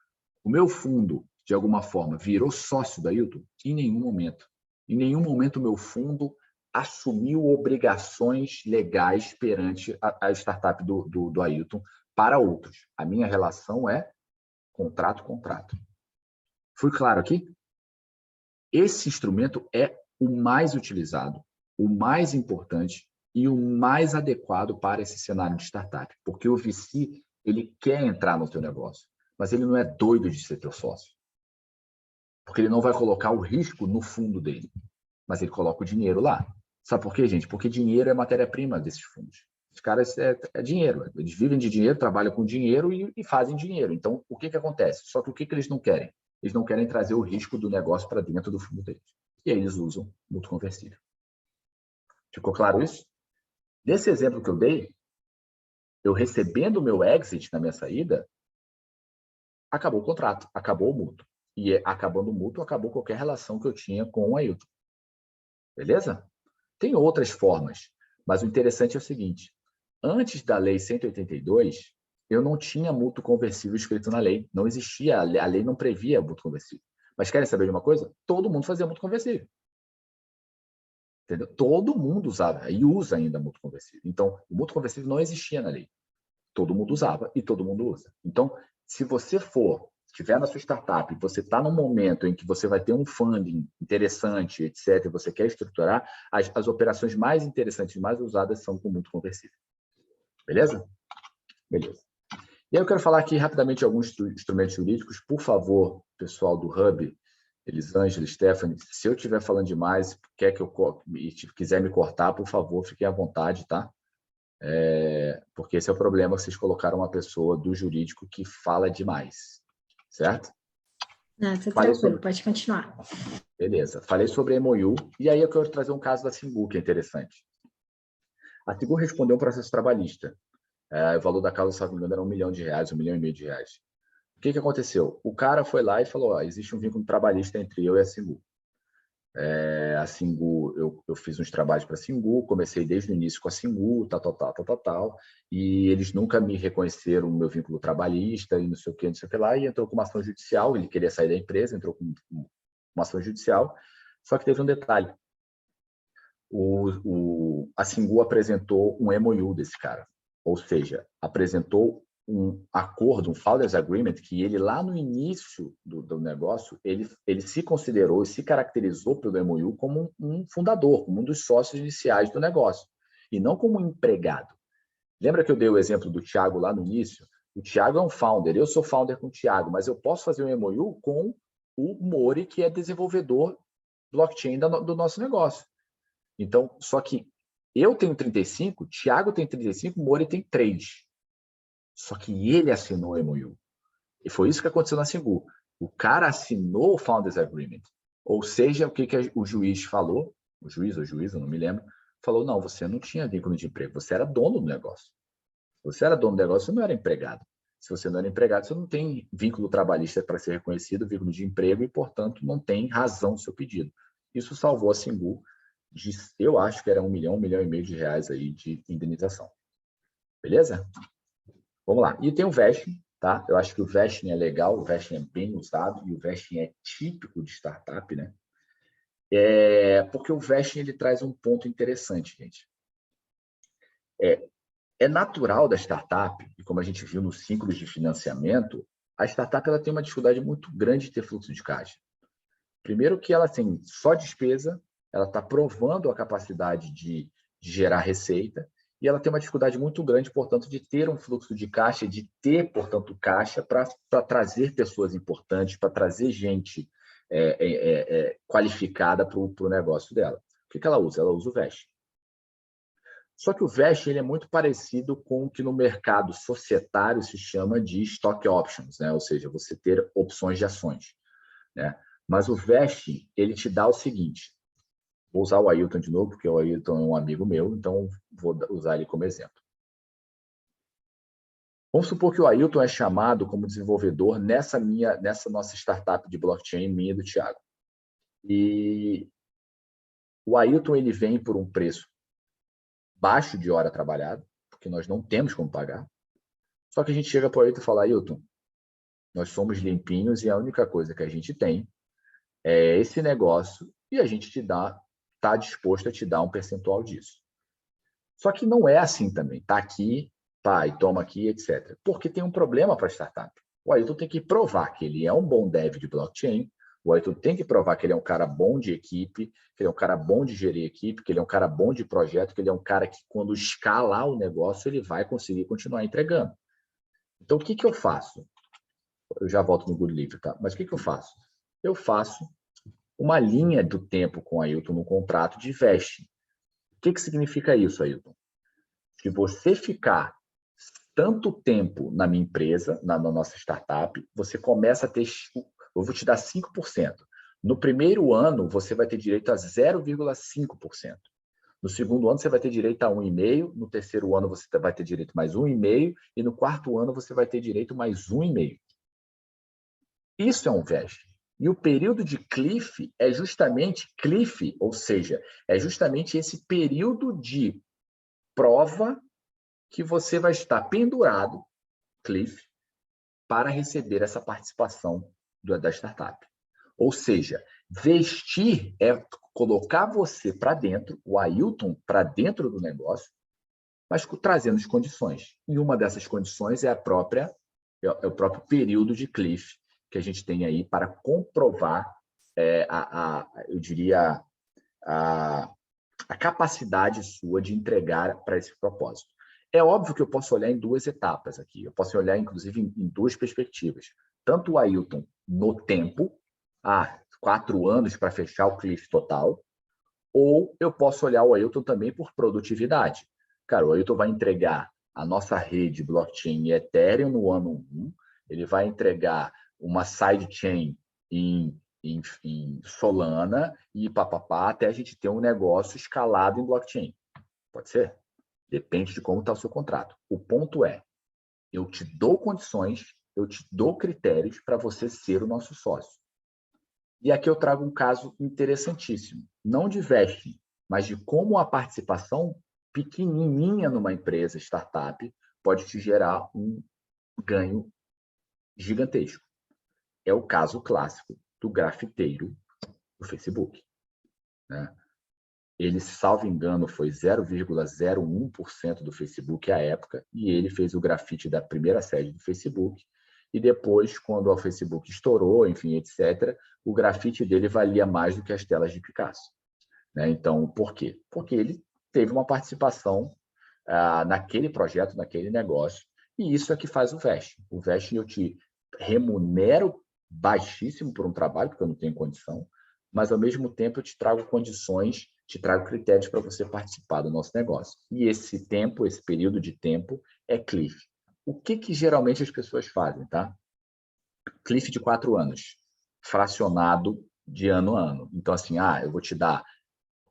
o meu fundo, de alguma forma, virou sócio da Ailton? Em nenhum momento. Em nenhum momento o meu fundo assumiu obrigações legais perante a startup do Ailton para outros. A minha relação é contrato. Fui claro aqui? Esse instrumento é o mais utilizado, o mais importante e o mais adequado para esse cenário de startup, porque o VC ele quer entrar no teu negócio, mas ele não é doido de ser teu sócio, porque ele não vai colocar o risco no fundo dele, mas ele coloca o dinheiro lá. Sabe por quê, gente? Porque dinheiro é matéria-prima desses fundos. Os caras é dinheiro, eles vivem de dinheiro, trabalham com dinheiro e fazem dinheiro. Então, o que acontece? Só que o que eles não querem? Eles não querem trazer o risco do negócio para dentro do fundo deles. E aí eles usam mútuo conversível. Ficou claro isso? Nesse exemplo que eu dei, eu recebendo o meu exit na minha saída, acabou o contrato, acabou o mútuo. E acabando o mútuo, acabou qualquer relação que eu tinha com o Ailton. Beleza? Tem outras formas, mas o interessante é o seguinte, antes da Lei 182, eu não tinha mútuo conversível escrito na lei. Não existia, a lei não previa mútuo conversível. Mas querem saber de uma coisa? Todo mundo fazia mútuo conversível. Entendeu? Todo mundo usava, e usa ainda mútuo conversível. Então, o mútuo conversível não existia na lei. Todo mundo usava e todo mundo usa. Então, se você estiver na sua startup, você está num momento em que você vai ter um funding interessante, etc., e você quer estruturar, as operações mais interessantes e mais usadas são com mútuo conversível. Beleza? Beleza. E aí eu quero falar aqui rapidamente de alguns instrumentos jurídicos. Por favor, pessoal do Hub, Elisângela, Stephanie, se eu estiver falando demais, quiser me cortar, por favor, fiquem à vontade, tá? Porque esse é o problema, vocês colocaram uma pessoa do jurídico que fala demais, certo? Não, tá tranquilo, pode continuar. Beleza. Falei sobre a MOU, e aí eu quero trazer um caso da Singu, que é interessante. A Singu respondeu um processo trabalhista. O valor da causa, se não me engano, era R$1 milhão, R$1,5 milhão. O que aconteceu? O cara foi lá e falou, existe um vínculo trabalhista entre eu e a Singu. A Singu, eu fiz uns trabalhos para a Singu, comecei desde o início com a Singu, tal, e eles nunca me reconheceram o meu vínculo trabalhista e não sei o que lá, e entrou com uma ação judicial, ele queria sair da empresa, entrou com uma ação judicial, só que teve um detalhe. A Singu apresentou um MOU desse cara, ou seja, apresentou um acordo, um Founders Agreement, que ele lá no início do negócio, ele se considerou e se caracterizou pelo MOU como um fundador, como um dos sócios iniciais do negócio, e não como um empregado. Lembra que eu dei o exemplo do Thiago lá no início? O Thiago é um founder, eu sou founder com o Thiago, mas eu posso fazer um MOU com o Mori, que é desenvolvedor blockchain do nosso negócio. Então, só que eu tenho 35, Thiago tem 35, Mori tem 3. Só que ele assinou o MOU. E foi isso que aconteceu na Singu. O cara assinou o Founders Agreement. Ou seja, o que o juiz falou, o juiz ou juíza, não me lembro, falou, não, você não tinha vínculo de emprego, você era dono do negócio. Você era dono do negócio, você não era empregado. Se você não era empregado, você não tem vínculo trabalhista para ser reconhecido, vínculo de emprego, e, portanto, não tem razão no seu pedido. Isso salvou a Singu de, eu acho que era 1 milhão, 1,5 milhão de reais aí de indenização. Beleza? Vamos lá. E tem o vesting, tá? Eu acho que o vesting é legal, o vesting é bem usado, e o vesting é típico de startup, né? Porque o vesting ele traz um ponto interessante, gente. É natural da startup, e como a gente viu nos ciclos de financiamento, a startup ela tem uma dificuldade muito grande de ter fluxo de caixa. Primeiro que ela tem só despesa, ela está provando a capacidade de gerar receita, e ela tem uma dificuldade muito grande, portanto, de ter um fluxo de caixa, de ter, portanto, caixa para trazer pessoas importantes, para trazer gente qualificada para o negócio dela. O que ela usa? Ela usa o vesting. Só que o vesting ele é muito parecido com o que no mercado societário se chama de stock options, né? Ou seja, você ter opções de ações, né? Mas o vesting ele te dá o seguinte, vou usar o Ailton de novo, porque o Ailton é um amigo meu, então vou usar ele como exemplo. Vamos supor que o Ailton é chamado como desenvolvedor nessa nossa startup de blockchain, minha e do Thiago. E o Ailton ele vem por um preço baixo de hora trabalhada, porque nós não temos como pagar. Só que a gente chega para o Ailton e fala, Ailton, nós somos limpinhos e a única coisa que a gente tem é esse negócio e a gente está disposto a te dar um percentual disso. Só que não é assim também. Está aqui, pai, toma aqui, etc. Porque tem um problema para a startup. O Ailton tem que provar que ele é um bom dev de blockchain, o Ailton tem que provar que ele é um cara bom de equipe, que ele é um cara bom de gerir equipe, que ele é um cara bom de projeto, que ele é um cara que, quando escalar o negócio, ele vai conseguir continuar entregando. Então, o que eu faço? Eu já volto no Good Livre, tá? Mas o que eu faço? Eu faço uma linha do tempo com o Ailton no contrato de vesting. O que significa isso, Ailton? Se você ficar tanto tempo na minha empresa, na nossa startup, você começa a ter... Eu vou te dar 5%. No primeiro ano, você vai ter direito a 0,5%. No segundo ano, você vai ter direito a 1,5%. No terceiro ano, você vai ter direito a mais 1,5%. E no quarto ano, você vai ter direito a mais 1,5%. Isso é um vesting. E o período de cliff é justamente cliff, ou seja, é justamente esse período de prova que você vai estar pendurado, cliff, para receber essa participação da startup. Ou seja, vestir é colocar você para dentro, o Ailton para dentro do negócio, mas trazendo as condições. E uma dessas condições é o próprio período de cliff que a gente tem aí para comprovar, eu diria, a capacidade sua de entregar para esse propósito. É óbvio que eu posso olhar em duas etapas aqui. Eu posso olhar, inclusive, em duas perspectivas. Tanto o Ailton no tempo, 4 anos para fechar o cliff total, ou eu posso olhar o Ailton também por produtividade. Cara, o Ailton vai entregar a nossa rede blockchain e Ethereum no ano 1, ele vai entregar uma sidechain em Solana e papapá, até a gente ter um negócio escalado em blockchain. Pode ser? Depende de como está o seu contrato. O ponto é, eu te dou condições, eu te dou critérios para você ser o nosso sócio. E aqui eu trago um caso interessantíssimo. Não de vesting, mas de como a participação pequenininha numa empresa, startup, pode te gerar um ganho gigantesco. É o caso clássico do grafiteiro do Facebook, né? Ele, salvo engano, foi 0,01% do Facebook à época, e ele fez o grafite da primeira sede do Facebook, e depois, quando o Facebook estourou, enfim, etc., o grafite dele valia mais do que as telas de Picasso, né? Então, por quê? Porque ele teve uma participação naquele projeto, naquele negócio. E isso é que faz o vesting. O vesting eu te remunero baixíssimo por um trabalho, porque eu não tenho condição, mas, ao mesmo tempo, eu te trago condições, te trago critérios para você participar do nosso negócio. E esse tempo, esse período de tempo, é cliff. O que geralmente as pessoas fazem, tá? Cliff de 4 anos, fracionado de ano a ano. Então, assim, eu vou te dar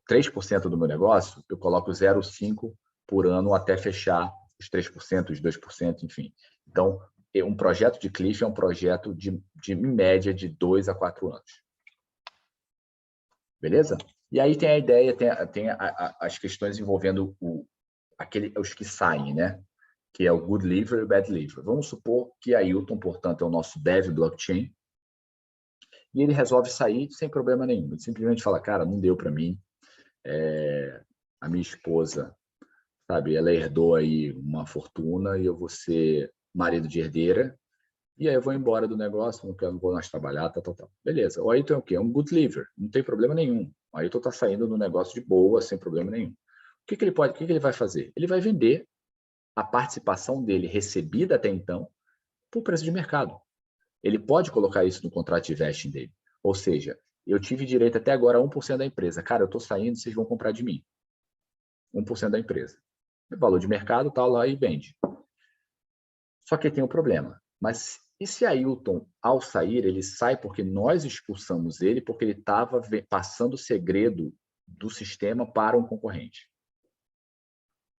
3% do meu negócio, eu coloco 0,5% por ano até fechar os 3%, os 2%, enfim. Então, um projeto de cliff é um projeto em média, de 2 a 4 anos. Beleza? E aí tem a ideia, tem as questões envolvendo os que saem, né? Que é o good liver e o bad liver. Vamos supor que a Ailton, portanto, é o nosso dev blockchain, e ele resolve sair sem problema nenhum. Ele simplesmente fala, cara, não deu para mim. A minha esposa, sabe, ela herdou aí uma fortuna e eu vou ser marido de herdeira, e aí eu vou embora do negócio, não vou mais trabalhar, tal. Beleza. O Ailton é o quê? É um good liver, não tem problema nenhum. O Ailton está saindo do negócio de boa, sem problema nenhum. O que ele vai fazer? Ele vai vender a participação dele recebida até então por preço de mercado. Ele pode colocar isso no contrato de vesting dele. Ou seja, eu tive direito até agora a 1% da empresa. Cara, eu estou saindo, vocês vão comprar de mim. 1% da empresa. O valor de mercado está lá e vende. Só que tem um problema. Mas e se Ailton, ao sair, ele sai porque nós expulsamos ele, porque ele estava passando o segredo do sistema para um concorrente?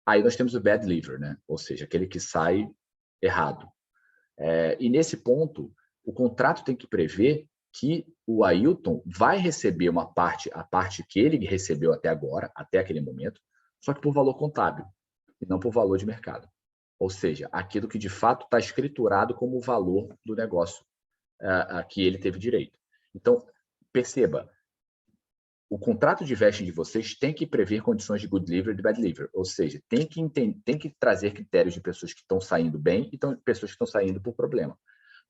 Aí nós temos o bad liver, né? Ou seja, aquele que sai errado. E nesse ponto, o contrato tem que prever que o Ailton vai receber a parte que ele recebeu até agora, até aquele momento, só que por valor contábil, e não por valor de mercado. Ou seja, aquilo que de fato está escriturado como o valor do negócio que ele teve direito. Então, perceba, o contrato de vesting de vocês tem que prever condições de good liver e de bad liver. Ou seja, tem que trazer critérios de pessoas que estão saindo bem e pessoas que estão saindo por problema.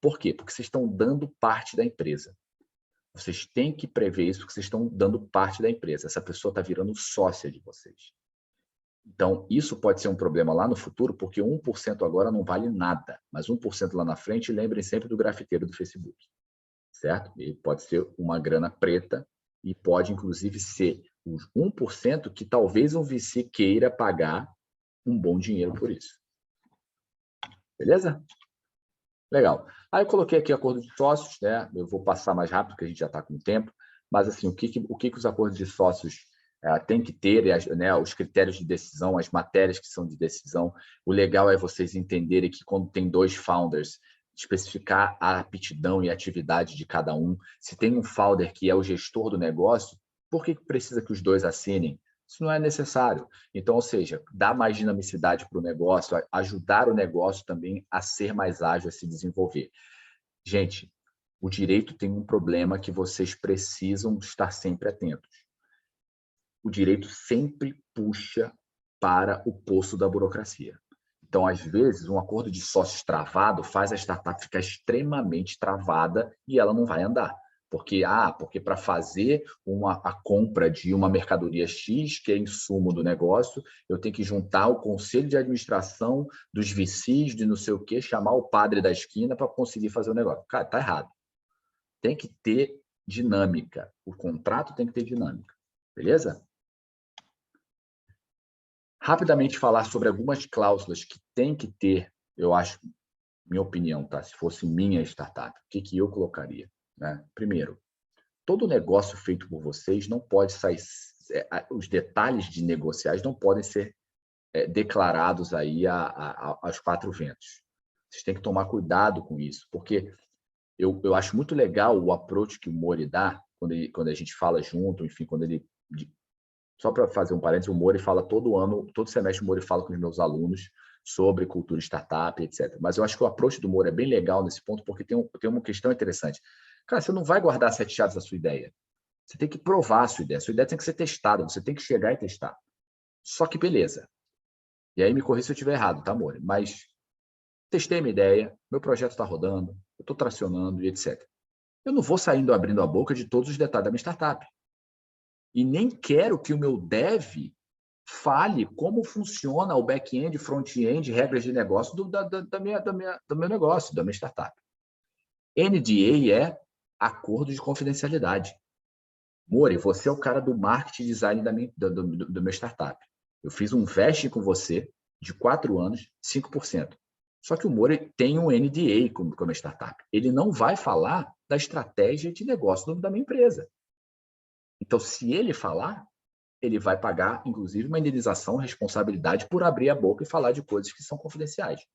Por quê? Porque vocês estão dando parte da empresa. Vocês têm que prever isso porque vocês estão dando parte da empresa. Essa pessoa está virando sócia de vocês. Então, isso pode ser um problema lá no futuro, porque 1% agora não vale nada, mas 1% lá na frente, lembrem sempre do grafiteiro do Facebook, certo? Ele pode ser uma grana preta e pode, inclusive, ser os 1% que talvez um VC queira pagar um bom dinheiro por isso. Beleza? Legal. Aí eu coloquei aqui acordo de sócios, né? Eu vou passar mais rápido, porque a gente já está com tempo, mas assim, o que os acordos de sócios tem que ter, né, os critérios de decisão, as matérias que são de decisão. O legal é vocês entenderem que quando tem 2 founders, especificar a aptidão e atividade de cada um. Se tem um founder que é o gestor do negócio, por que precisa que os 2 assinem? Isso não é necessário. Então, ou seja, dar mais dinamicidade para o negócio, ajudar o negócio também a ser mais ágil, a se desenvolver. Gente, o direito tem um problema que vocês precisam estar sempre atentos. O direito sempre puxa para o poço da burocracia. Então, às vezes, um acordo de sócios travado faz a startup ficar extremamente travada e ela não vai andar. Porque para fazer a compra de uma mercadoria X, que é insumo do negócio, eu tenho que juntar o conselho de administração dos VCs, de não sei o quê, chamar o padre da esquina para conseguir fazer o negócio. Cara, está errado. Tem que ter dinâmica. O contrato tem que ter dinâmica. Beleza? Rapidamente falar sobre algumas cláusulas que tem que ter, eu acho, minha opinião, tá? Se fosse minha startup, o que eu colocaria? Né? Primeiro, todo negócio feito por vocês não pode sair, os detalhes de negociais não podem ser declarados aí aos 4 ventos. Vocês têm que tomar cuidado com isso, porque eu acho muito legal o approach que o Mori dá, quando a gente fala junto, enfim, quando ele... Só para fazer um parênteses, o Mori fala todo semestre o Mori fala com os meus alunos sobre cultura startup, etc. Mas eu acho que o approach do Mori é bem legal nesse ponto, porque tem uma questão interessante. Cara, você não vai guardar 7 chaves da sua ideia. Você tem que provar a sua ideia. A sua ideia tem que ser testada, você tem que chegar e testar. Só que beleza. E aí me corrija se eu estiver errado, tá, Mori? Mas testei minha ideia, meu projeto está rodando, eu estou tracionando e etc. Eu não vou saindo abrindo a boca de todos os detalhes da minha startup. E nem quero que o meu dev fale como funciona o back-end, front-end, regras de negócio do meu negócio, da minha startup. NDA é acordo de confidencialidade. Mori, você é o cara do marketing design do meu startup. Eu fiz um vesting com você de 4 anos, 5%. Só que o Mori tem um NDA com a minha startup. Ele não vai falar da estratégia de negócio da minha empresa. Então, se ele falar, ele vai pagar, inclusive, uma indenização, responsabilidade por abrir a boca e falar de coisas que são confidenciais.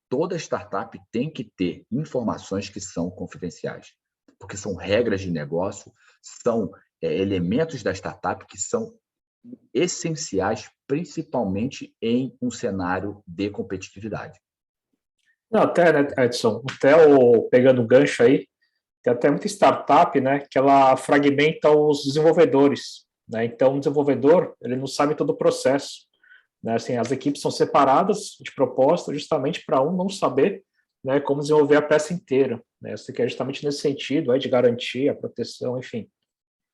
Toda startup tem que ter informações que são confidenciais, porque são regras de negócio, são elementos da startup que são essenciais, principalmente em um cenário de competitividade. Não, até, né, Edson, pegando o gancho aí, tem até muita startup, né, que ela fragmenta os desenvolvedores, né? Então, o desenvolvedor, ele não sabe todo o processo, né? Assim, as equipes são separadas de propósito justamente para um não saber, né, como desenvolver a peça inteira, né? Isso aqui é justamente nesse sentido, aí, de garantir a proteção, enfim.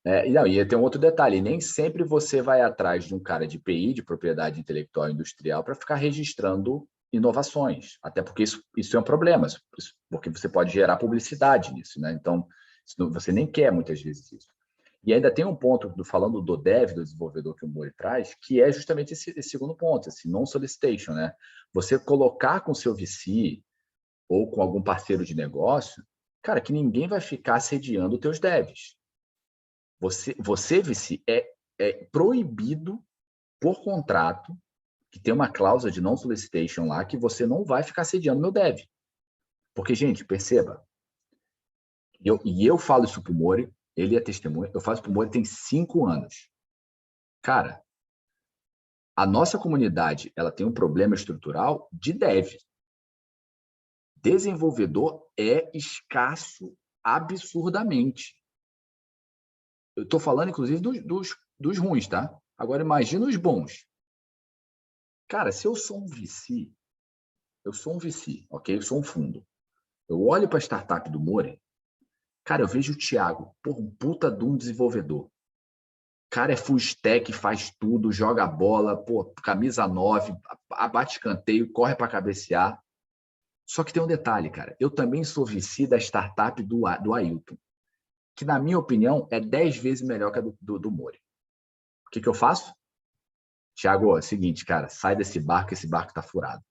E tem um outro detalhe, nem sempre você vai atrás de um cara de PI, de propriedade intelectual e industrial, para ficar registrando inovações, até porque isso é um problema, porque você pode gerar publicidade nisso, né? Então, você nem quer muitas vezes isso. E ainda tem um ponto, falando do dev, do desenvolvedor que o Mori traz, que é justamente esse segundo ponto, esse non-solicitation, né? Você colocar com seu VC ou com algum parceiro de negócio, cara, que ninguém vai ficar assediando os teus devs. Você VC, é proibido por contrato, que tem uma cláusula de non-solicitation lá, que você não vai ficar assediando meu dev. Porque, gente, perceba, eu falo isso pro Mori, ele é testemunha, eu falo isso pro Mori tem 5 anos. Cara, a nossa comunidade, ela tem um problema estrutural de dev. Desenvolvedor é escasso absurdamente. Eu estou falando, inclusive, dos ruins, tá? Agora, imagina os bons. Cara, se eu sou um VC, ok? Eu sou um fundo. Eu olho para a startup do Mori, cara, eu vejo o Thiago, um puta de um desenvolvedor. Cara, é full stack, faz tudo, joga bola, camisa 9, abate escanteio, corre para cabecear. Só que tem um detalhe, cara. Eu também sou VC da startup do Ailton, que, na minha opinião, é 10 vezes melhor que a do Mori. O que eu faço? Thiago, é o seguinte, cara, sai desse barco, esse barco está furado.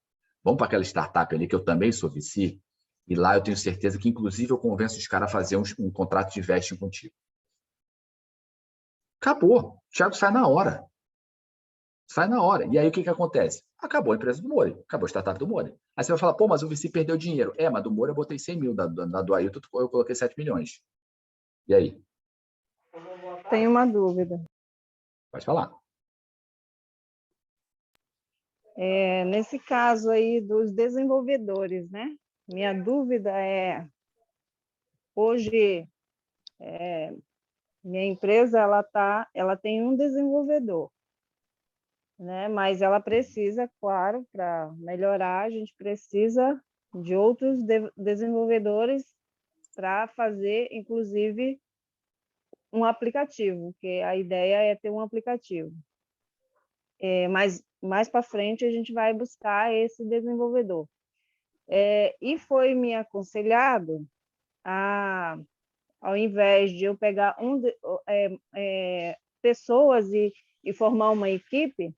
Vamos para aquela startup ali, que eu também sou VC, e lá eu tenho certeza que, inclusive, eu convenço os caras a fazer um contrato de vesting contigo. Acabou. O Thiago sai na hora. Sai na hora. E aí, o que acontece? Acabou a empresa do Mori. Acabou a startup do Mori. Aí você vai falar, mas o VC perdeu dinheiro. Mas do Mori eu botei 100 mil, na do Ailton eu coloquei 7 milhões. E aí? Tenho uma dúvida. Pode falar. Nesse caso aí dos desenvolvedores, né? Minha dúvida é, hoje, minha empresa, ela tem um desenvolvedor, né? Mas ela precisa, claro, para melhorar, a gente precisa de outros desenvolvedores para fazer, inclusive, um aplicativo, que a ideia é ter um aplicativo. Mas mais para frente a gente vai buscar esse desenvolvedor. E foi me aconselhado, ao invés de eu pegar pessoas e formar uma equipe,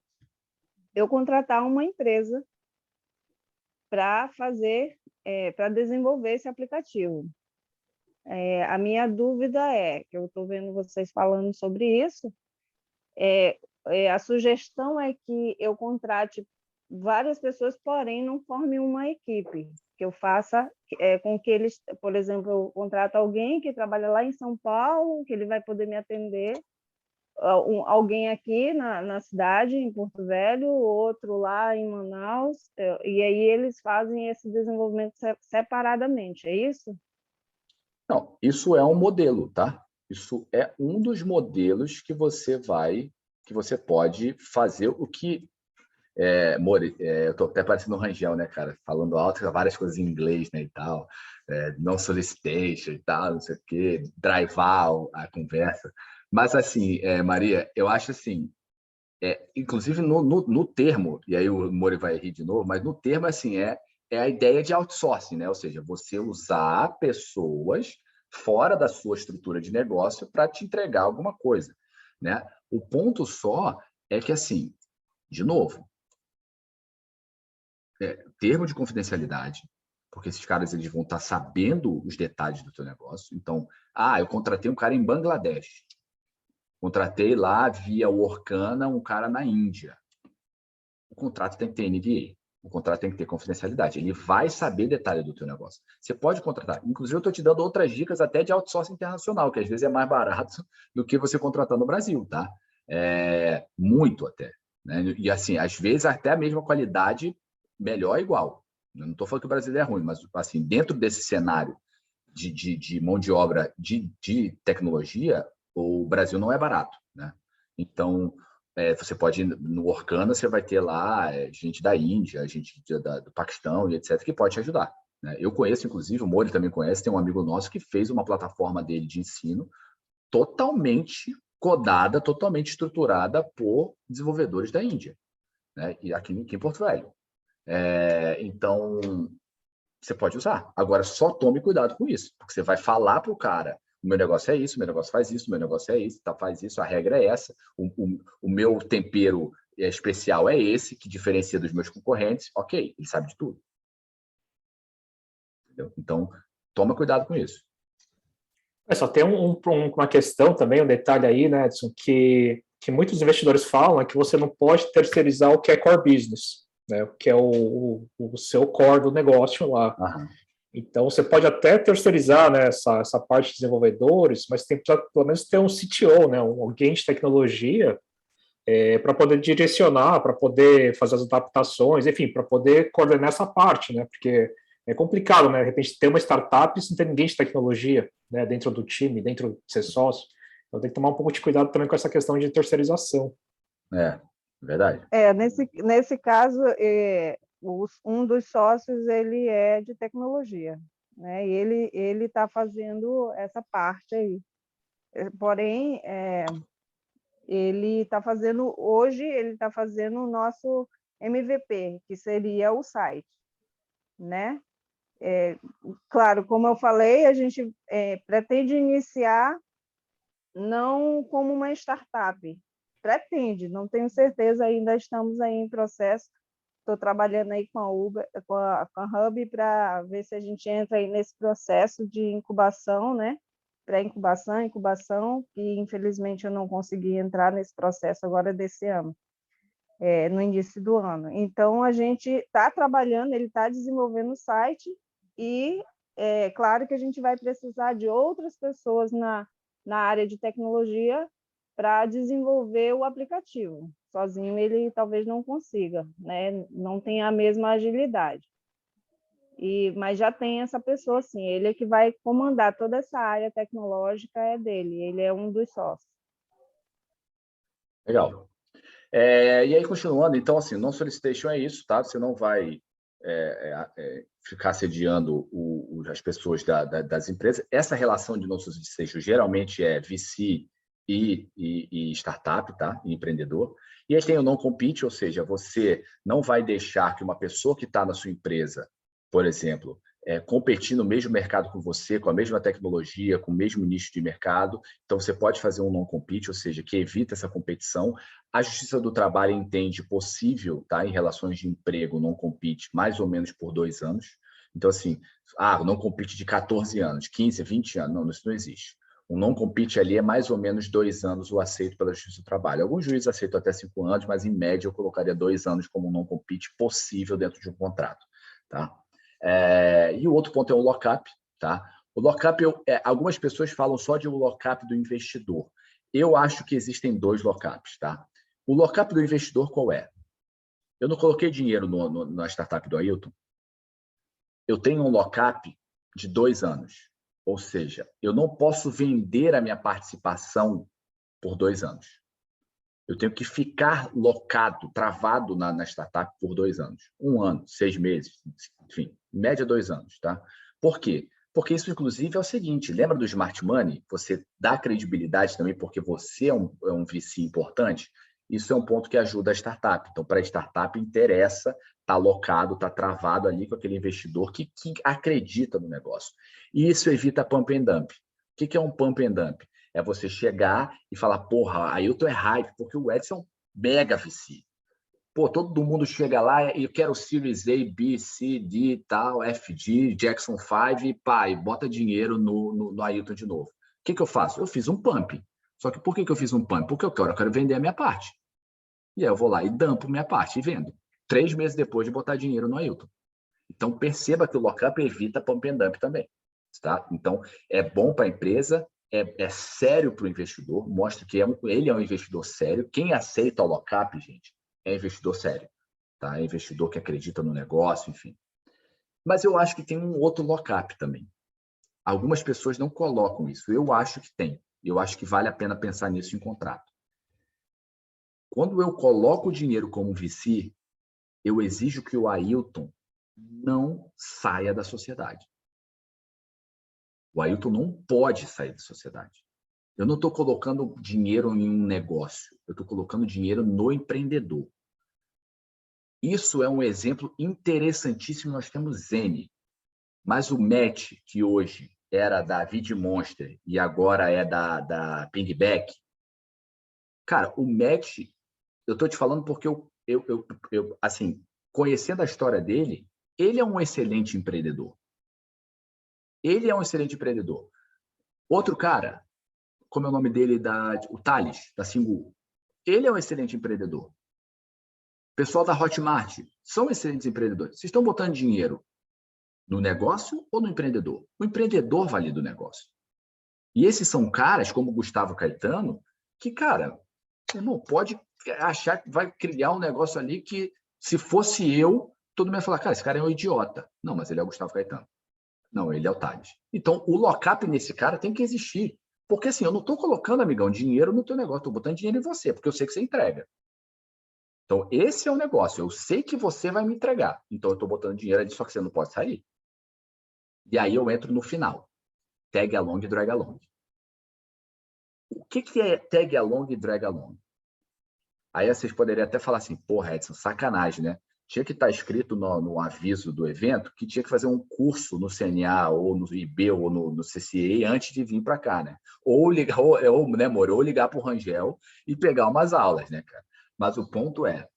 eu contratar uma empresa para desenvolver esse aplicativo. A minha dúvida que eu estou vendo vocês falando sobre isso, a sugestão é que eu contrate várias pessoas, porém não forme uma equipe, que eu faça com que eles, por exemplo, eu contrato alguém que trabalha lá em São Paulo, que ele vai poder me atender, alguém aqui na cidade, em Porto Velho, outro lá em Manaus, e aí eles fazem esse desenvolvimento separadamente, é isso? Não, isso é um modelo, tá? Isso é um dos modelos que você pode fazer o que... Mori, eu tô até parecendo um Rangel, né, cara? Falando alto, várias coisas em inglês, né, e tal. Não solicitation e tal, não sei o quê. Drivar a conversa. Mas, assim, Maria, eu acho assim, inclusive no termo, e aí o Mori vai rir de novo, mas no termo assim, é a ideia de outsourcing, né? Ou seja, você usar pessoas fora da sua estrutura de negócio para te entregar alguma coisa, né? O ponto só é que, assim, de novo, termo de confidencialidade, porque esses caras eles vão estar sabendo os detalhes do teu negócio. Então, eu contratei um cara em Bangladesh. Contratei lá via Workana um cara na Índia. O contrato tem que ter NDA. O contrato tem que ter confidencialidade. Ele vai saber detalhe do teu negócio. Você pode contratar. Inclusive, eu estou te dando outras dicas até de outsourcing internacional, que às vezes é mais barato do que você contratar no Brasil, tá? Muito até. Né? E assim, às vezes até a mesma qualidade, melhor igual. Eu não estou falando que o Brasil é ruim, mas assim, dentro desse cenário de mão de obra de tecnologia, o Brasil não é barato, né? Então, você pode ir no Workana, você vai ter lá gente da Índia, gente do Paquistão e etc., que pode te ajudar, né? Eu conheço, inclusive, o Mori também conhece, tem um amigo nosso que fez uma plataforma dele de ensino totalmente codada, totalmente estruturada por desenvolvedores da Índia, né? E aqui em Porto Velho. Então, você pode usar. Agora, só tome cuidado com isso, porque você vai falar para o cara: o meu negócio é isso, o meu negócio faz isso, o meu negócio é isso, tá, faz isso, a regra é essa, o meu tempero especial é esse, que diferencia dos meus concorrentes. Ok, ele sabe de tudo. Entendeu? Então, toma cuidado com isso. Só tem uma questão também, um detalhe aí, né, Edson, que muitos investidores falam é que você não pode terceirizar o que é core business, né, o que é o seu core do negócio lá. Aham. Então, você pode até terceirizar, né, essa parte de desenvolvedores, mas tem que pelo menos ter um CTO, né, alguém de tecnologia, para poder direcionar, para poder fazer as adaptações, enfim, para poder coordenar essa parte, né, porque é complicado, né, de repente ter uma startup sem ter ninguém de tecnologia, né, dentro do time, dentro de ser sócio. Então, tem que tomar um pouco de cuidado também com essa questão de terceirização. Verdade. Nesse caso, um dos sócios ele é de tecnologia, né? E ele está fazendo essa parte aí. Porém, ele está fazendo o nosso MVP, que seria o site, né? Claro, como eu falei, a gente pretende iniciar não como uma startup. Pretende, não tenho certeza, ainda estamos aí em processo. Estou trabalhando aí com a Uber, com a Hub, para ver se a gente entra aí nesse processo de incubação, né? Pré-incubação, incubação, que infelizmente eu não consegui entrar nesse processo agora desse ano, no início do ano. Então, a gente está trabalhando, ele está desenvolvendo o site e, claro que a gente vai precisar de outras pessoas na área de tecnologia para desenvolver o aplicativo. Sozinho ele talvez não consiga, né? Não tem a mesma agilidade. Mas já tem essa pessoa, assim, ele é que vai comandar toda essa área tecnológica, é dele, ele é um dos sócios. Legal. E aí, continuando, então, assim, non-solicitation é isso, tá? Você não vai ficar assediando as pessoas das empresas. Essa relação de non-solicitation geralmente é VC e startup, tá? E empreendedor. E aí tem o non-compete, ou seja, você não vai deixar que uma pessoa que está na sua empresa, por exemplo, competir no mesmo mercado com você, com a mesma tecnologia, com o mesmo nicho de mercado. Então, você pode fazer um non-compete, ou seja, que evita essa competição. A Justiça do Trabalho entende possível, tá, em relações de emprego, non-compete mais ou menos por 2 anos. Então, assim, non-compete de 14 anos, 15, 20 anos, não, isso não existe. O non-compete ali é mais ou menos 2 anos o aceito pela Justiça do Trabalho. Alguns juízes aceitam até 5 anos, mas em média eu colocaria 2 anos como um non-compete possível dentro de um contrato, tá? E o outro ponto é o lock-up, tá? O lock-up, algumas pessoas falam só de um lock-up do investidor. Eu acho que existem 2 lock-ups, tá? O lock-up do investidor qual é? Eu não coloquei dinheiro na startup do Ailton. Eu tenho um lock-up de 2 anos. Ou seja, eu não posso vender a minha participação por 2 anos. Eu tenho que ficar locado, travado na startup por 2 anos. 1 ano, 6 meses, enfim, em média 2 anos, tá? Por quê? Porque isso, inclusive, é o seguinte, lembra do Smart Money? Você dá credibilidade também porque você é um VC importante? Isso é um ponto que ajuda a startup. Então, para a startup, interessa estar alocado, estar travado ali com aquele investidor que acredita no negócio. E isso evita pump and dump. O que é um pump and dump? É você chegar e falar, porra, Ailton é hype, porque o Edson é um mega VC. Pô, todo mundo chega lá e eu quero Series A, B, C, D, tal, FG, Jackson 5 e pá, e bota dinheiro no Ailton de novo. O que eu faço? Eu fiz um pump. Só que por que eu fiz um pump? Porque eu quero vender a minha parte. E aí eu vou lá e dampo minha parte e vendo. 3 meses depois de botar dinheiro no Ailton. Então, perceba que o lockup evita pump and dump também. Tá? Então, é bom para a empresa, é sério para o investidor, mostra que ele é um investidor sério. Quem aceita o lockup, gente, é investidor sério. Tá? É investidor que acredita no negócio, enfim. Mas eu acho que tem um outro lockup também. Algumas pessoas não colocam isso. Eu acho que tem. Eu acho que vale a pena pensar nisso em contrato. Quando eu coloco o dinheiro como VC, eu exijo que o Ailton não saia da sociedade. O Ailton não pode sair da sociedade. Eu não estou colocando dinheiro em um negócio. Eu estou colocando dinheiro no empreendedor. Isso é um exemplo interessantíssimo. Nós temos N. Mas o Matt, que hoje era da VidMonster e agora é da Pingback, cara, o Matt, eu estou te falando porque eu, assim, conhecendo a história dele, ele é um excelente empreendedor. Ele é um excelente empreendedor. Outro cara, como é o nome dele, o Thales, da Singu, ele é um excelente empreendedor. O pessoal da Hotmart são excelentes empreendedores. Vocês estão botando dinheiro no negócio ou no empreendedor? O empreendedor valida o negócio. E esses são caras, como o Gustavo Caetano, que, cara, irmão, pode achar que vai criar um negócio ali que, se fosse eu, todo mundo ia falar, cara, esse cara é um idiota. Não, mas ele é o Gustavo Caetano. Não, ele é o Thales. Então, o lockup nesse cara tem que existir. Porque, assim, eu não estou colocando, amigão, dinheiro no teu negócio, estou botando dinheiro em você, porque eu sei que você entrega. Então, esse é o negócio. Eu sei que você vai me entregar. Então, eu estou botando dinheiro ali, só que você não pode sair. E aí eu entro no final. Tag along e drag along. O que é tag along e drag along? Aí vocês poderiam até falar assim, porra, Edson, sacanagem, né? Tinha que estar escrito no aviso do evento que tinha que fazer um curso no CNA ou no IB ou no CCA antes de vir para cá, né? Ou ligar, né, Moro? Ou ligar para o Rangel e pegar umas aulas, né, cara? Mas o ponto é,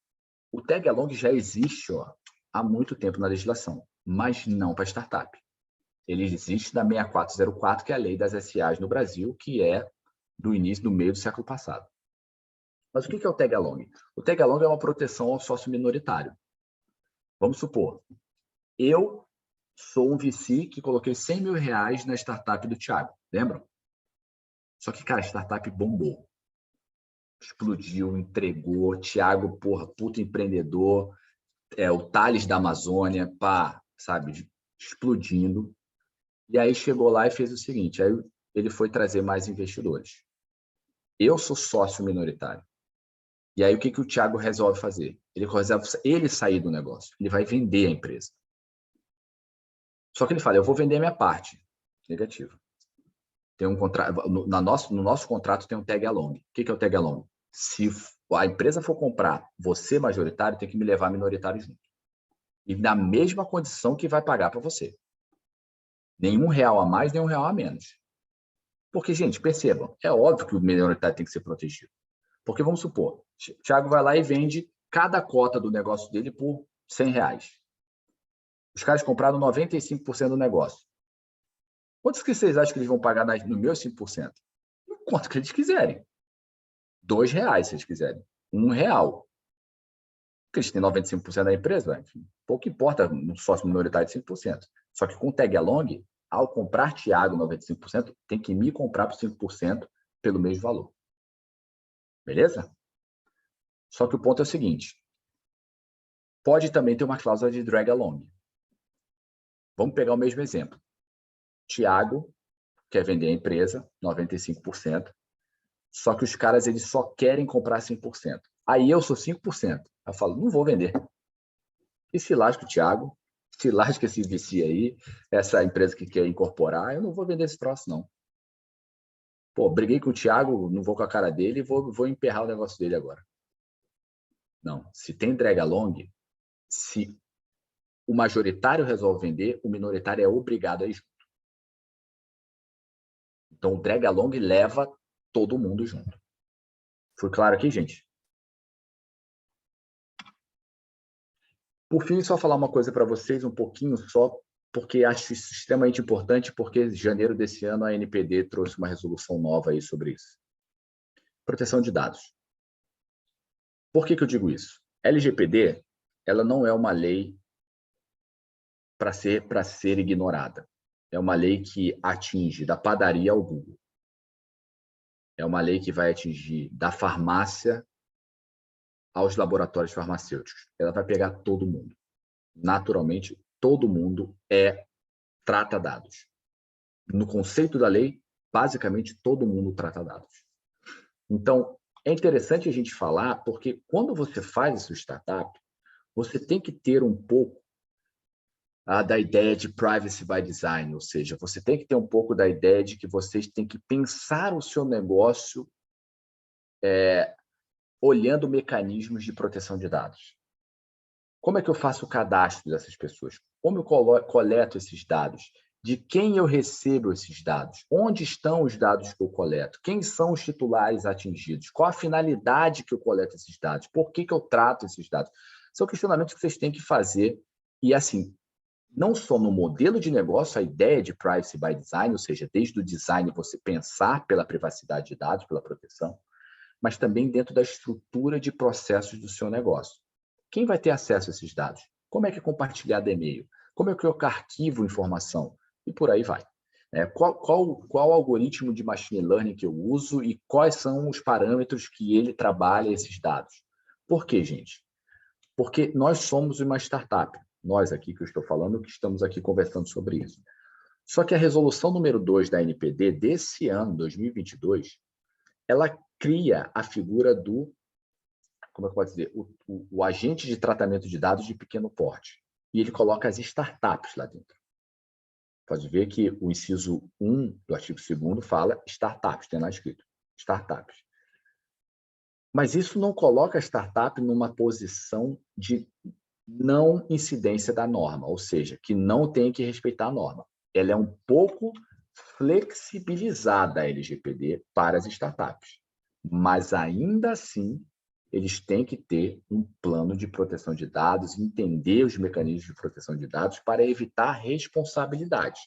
o tag along já existe, ó, há muito tempo na legislação, mas não para startup. Ele existe da 6404, que é a lei das SAs no Brasil, que é do início, do meio do século passado. Mas o que é o tag along? O tag along é uma proteção ao sócio minoritário. Vamos supor, eu sou um VC que coloquei 100 mil reais na startup do Thiago, lembram? Só que, cara, a startup bombou. Explodiu, entregou, Thiago, porra, puto empreendedor, o Thales da Amazônia, pá, sabe, explodindo. E aí chegou lá e fez o seguinte, aí ele foi trazer mais investidores. Eu sou sócio minoritário. E aí o que o Thiago resolve fazer? Ele resolve sair do negócio. Ele vai vender a empresa. Só que ele fala, eu vou vender a minha parte. Negativo. Tem um contrato, no nosso contrato tem um tag along. O que é o tag along? Se a empresa for comprar você majoritário, tem que me levar minoritário junto. E na mesma condição que vai pagar para você. Nenhum real a mais, nenhum real a menos. Porque, gente, percebam, é óbvio que o minoritário tem que ser protegido. Porque, vamos supor, o Thiago vai lá e vende cada cota do negócio dele por R$100. Os caras compraram 95% do negócio. Quantos que vocês acham que eles vão pagar no meu 5%? Quanto que eles quiserem. R$2, se eles quiserem. R$1. Porque eles têm 95% da empresa, enfim, pouco importa no sócio minoritário de 5%. Só que com o tag along, ao comprar Thiago 95%, tem que me comprar por 5% pelo mesmo valor. Beleza? Só que o ponto é o seguinte, pode também ter uma cláusula de drag along. Vamos pegar o mesmo exemplo. Thiago quer vender a empresa, 95%, só que os caras eles só querem comprar 5%. Aí eu sou 5%. Eu falo, não vou vender. E se lasca o Thiago, se lasca esse VC aí, essa empresa que quer incorporar, eu não vou vender esse troço, não. Pô, briguei com o Thiago, não vou com a cara dele e vou emperrar o negócio dele agora. Não. Se tem drag along, se o majoritário resolve vender, o minoritário é obrigado a ir junto. Então, o drag along leva todo mundo junto. Foi claro aqui, gente? Por fim, só falar uma coisa para vocês, um pouquinho só, porque acho isso extremamente importante, porque em janeiro desse ano a NPD trouxe uma resolução nova aí sobre isso. Proteção de dados. Por que eu digo isso? LGPD, ela não é uma lei para ser ignorada. É uma lei que atinge da padaria ao Google. É uma lei que vai atingir da farmácia aos laboratórios farmacêuticos. Ela vai pegar todo mundo. Naturalmente, todo mundo trata dados. No conceito da lei, basicamente, todo mundo trata dados. Então, é interessante a gente falar, porque quando você faz a sua startup, você tem que ter um pouco da ideia de privacy by design, ou seja, você tem que ter um pouco da ideia de que vocês têm que pensar o seu negócio olhando mecanismos de proteção de dados. Como é que eu faço o cadastro dessas pessoas? Como eu coleto esses dados? De quem eu recebo esses dados? Onde estão os dados que eu coleto? Quem são os titulares atingidos? Qual a finalidade que eu coleto esses dados? Por que eu trato esses dados? São questionamentos que vocês têm que fazer. E, assim, não só no modelo de negócio, a ideia de privacy by design, ou seja, desde o design você pensar pela privacidade de dados, pela proteção, mas também dentro da estrutura de processos do seu negócio. Quem vai ter acesso a esses dados? Como é que é compartilhado e-mail? Como é que eu arquivo informação? E por aí vai. Qual algoritmo de machine learning que eu uso e quais são os parâmetros que ele trabalha esses dados? Por quê, gente? Porque nós somos uma startup. Nós aqui que eu estou falando, que estamos aqui conversando sobre isso. Só que a resolução número 2 da NPD desse ano, 2022, ela cria a figura do, como é que pode dizer, o agente de tratamento de dados de pequeno porte. E ele coloca as startups lá dentro. Pode ver que o inciso 1 do artigo 2º fala startups, tem lá escrito, startups. Mas isso não coloca a startup numa posição de não incidência da norma, ou seja, que não tem que respeitar a norma. Ela é um pouco flexibilizada, a LGPD, para as startups. Mas, ainda assim, eles têm que ter um plano de proteção de dados, entender os mecanismos de proteção de dados para evitar responsabilidades.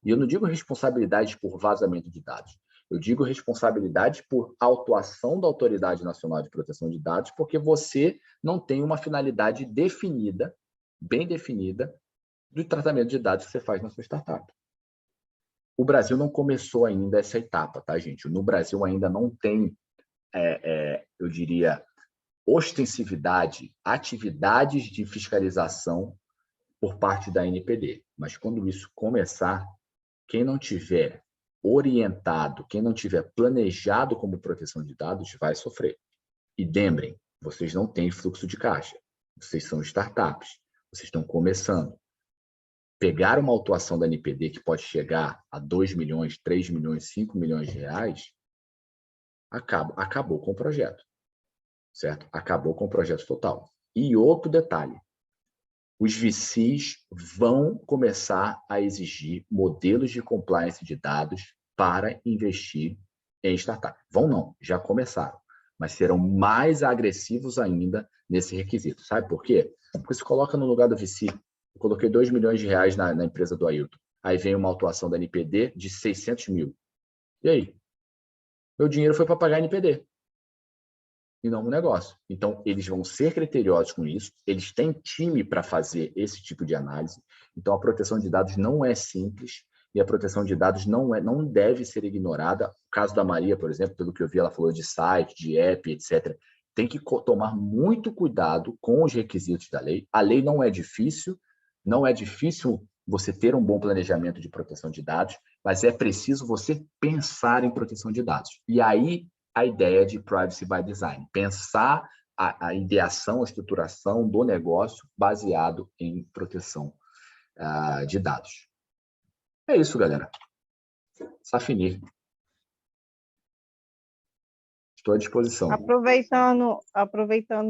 E eu não digo responsabilidade por vazamento de dados. Eu digo responsabilidade por autuação da Autoridade Nacional de Proteção de Dados, porque você não tem uma finalidade definida, bem definida, do tratamento de dados que você faz na sua startup. O Brasil não começou ainda essa etapa, tá, gente? No Brasil ainda não tem, eu diria, ostensividade, atividades de fiscalização por parte da NPD. Mas quando isso começar, quem não tiver orientado, quem não tiver planejado como proteção de dados, vai sofrer. E lembrem, vocês não têm fluxo de caixa. Vocês são startups. Vocês estão começando. Pegar uma autuação da NPD que pode chegar a 2 milhões, 3 milhões, 5 milhões de reais, acabou com o projeto. Certo? Acabou com o projeto total. E outro detalhe, os VCs vão começar a exigir modelos de compliance de dados para investir em startup. Vão não, já começaram, mas serão mais agressivos ainda nesse requisito. Sabe por quê? Porque se coloca no lugar do VC, eu coloquei 2 milhões de reais na empresa do Ailton, aí vem uma autuação da NPD de 600 mil. E aí? Meu dinheiro foi para pagar a NPD. E não um negócio. Então, eles vão ser criteriosos com isso, eles têm time para fazer esse tipo de análise, então a proteção de dados não é simples e a proteção de dados não deve ser ignorada. O caso da Maria, por exemplo, pelo que eu vi, ela falou de site, de app, etc. Tem que tomar muito cuidado com os requisitos da lei. A lei não é difícil você ter um bom planejamento de proteção de dados, mas é preciso você pensar em proteção de dados. E aí, a ideia de privacy by design, pensar a ideação, a estruturação do negócio baseado em proteção de dados. É isso, galera. Safini. Estou à disposição. Aproveitando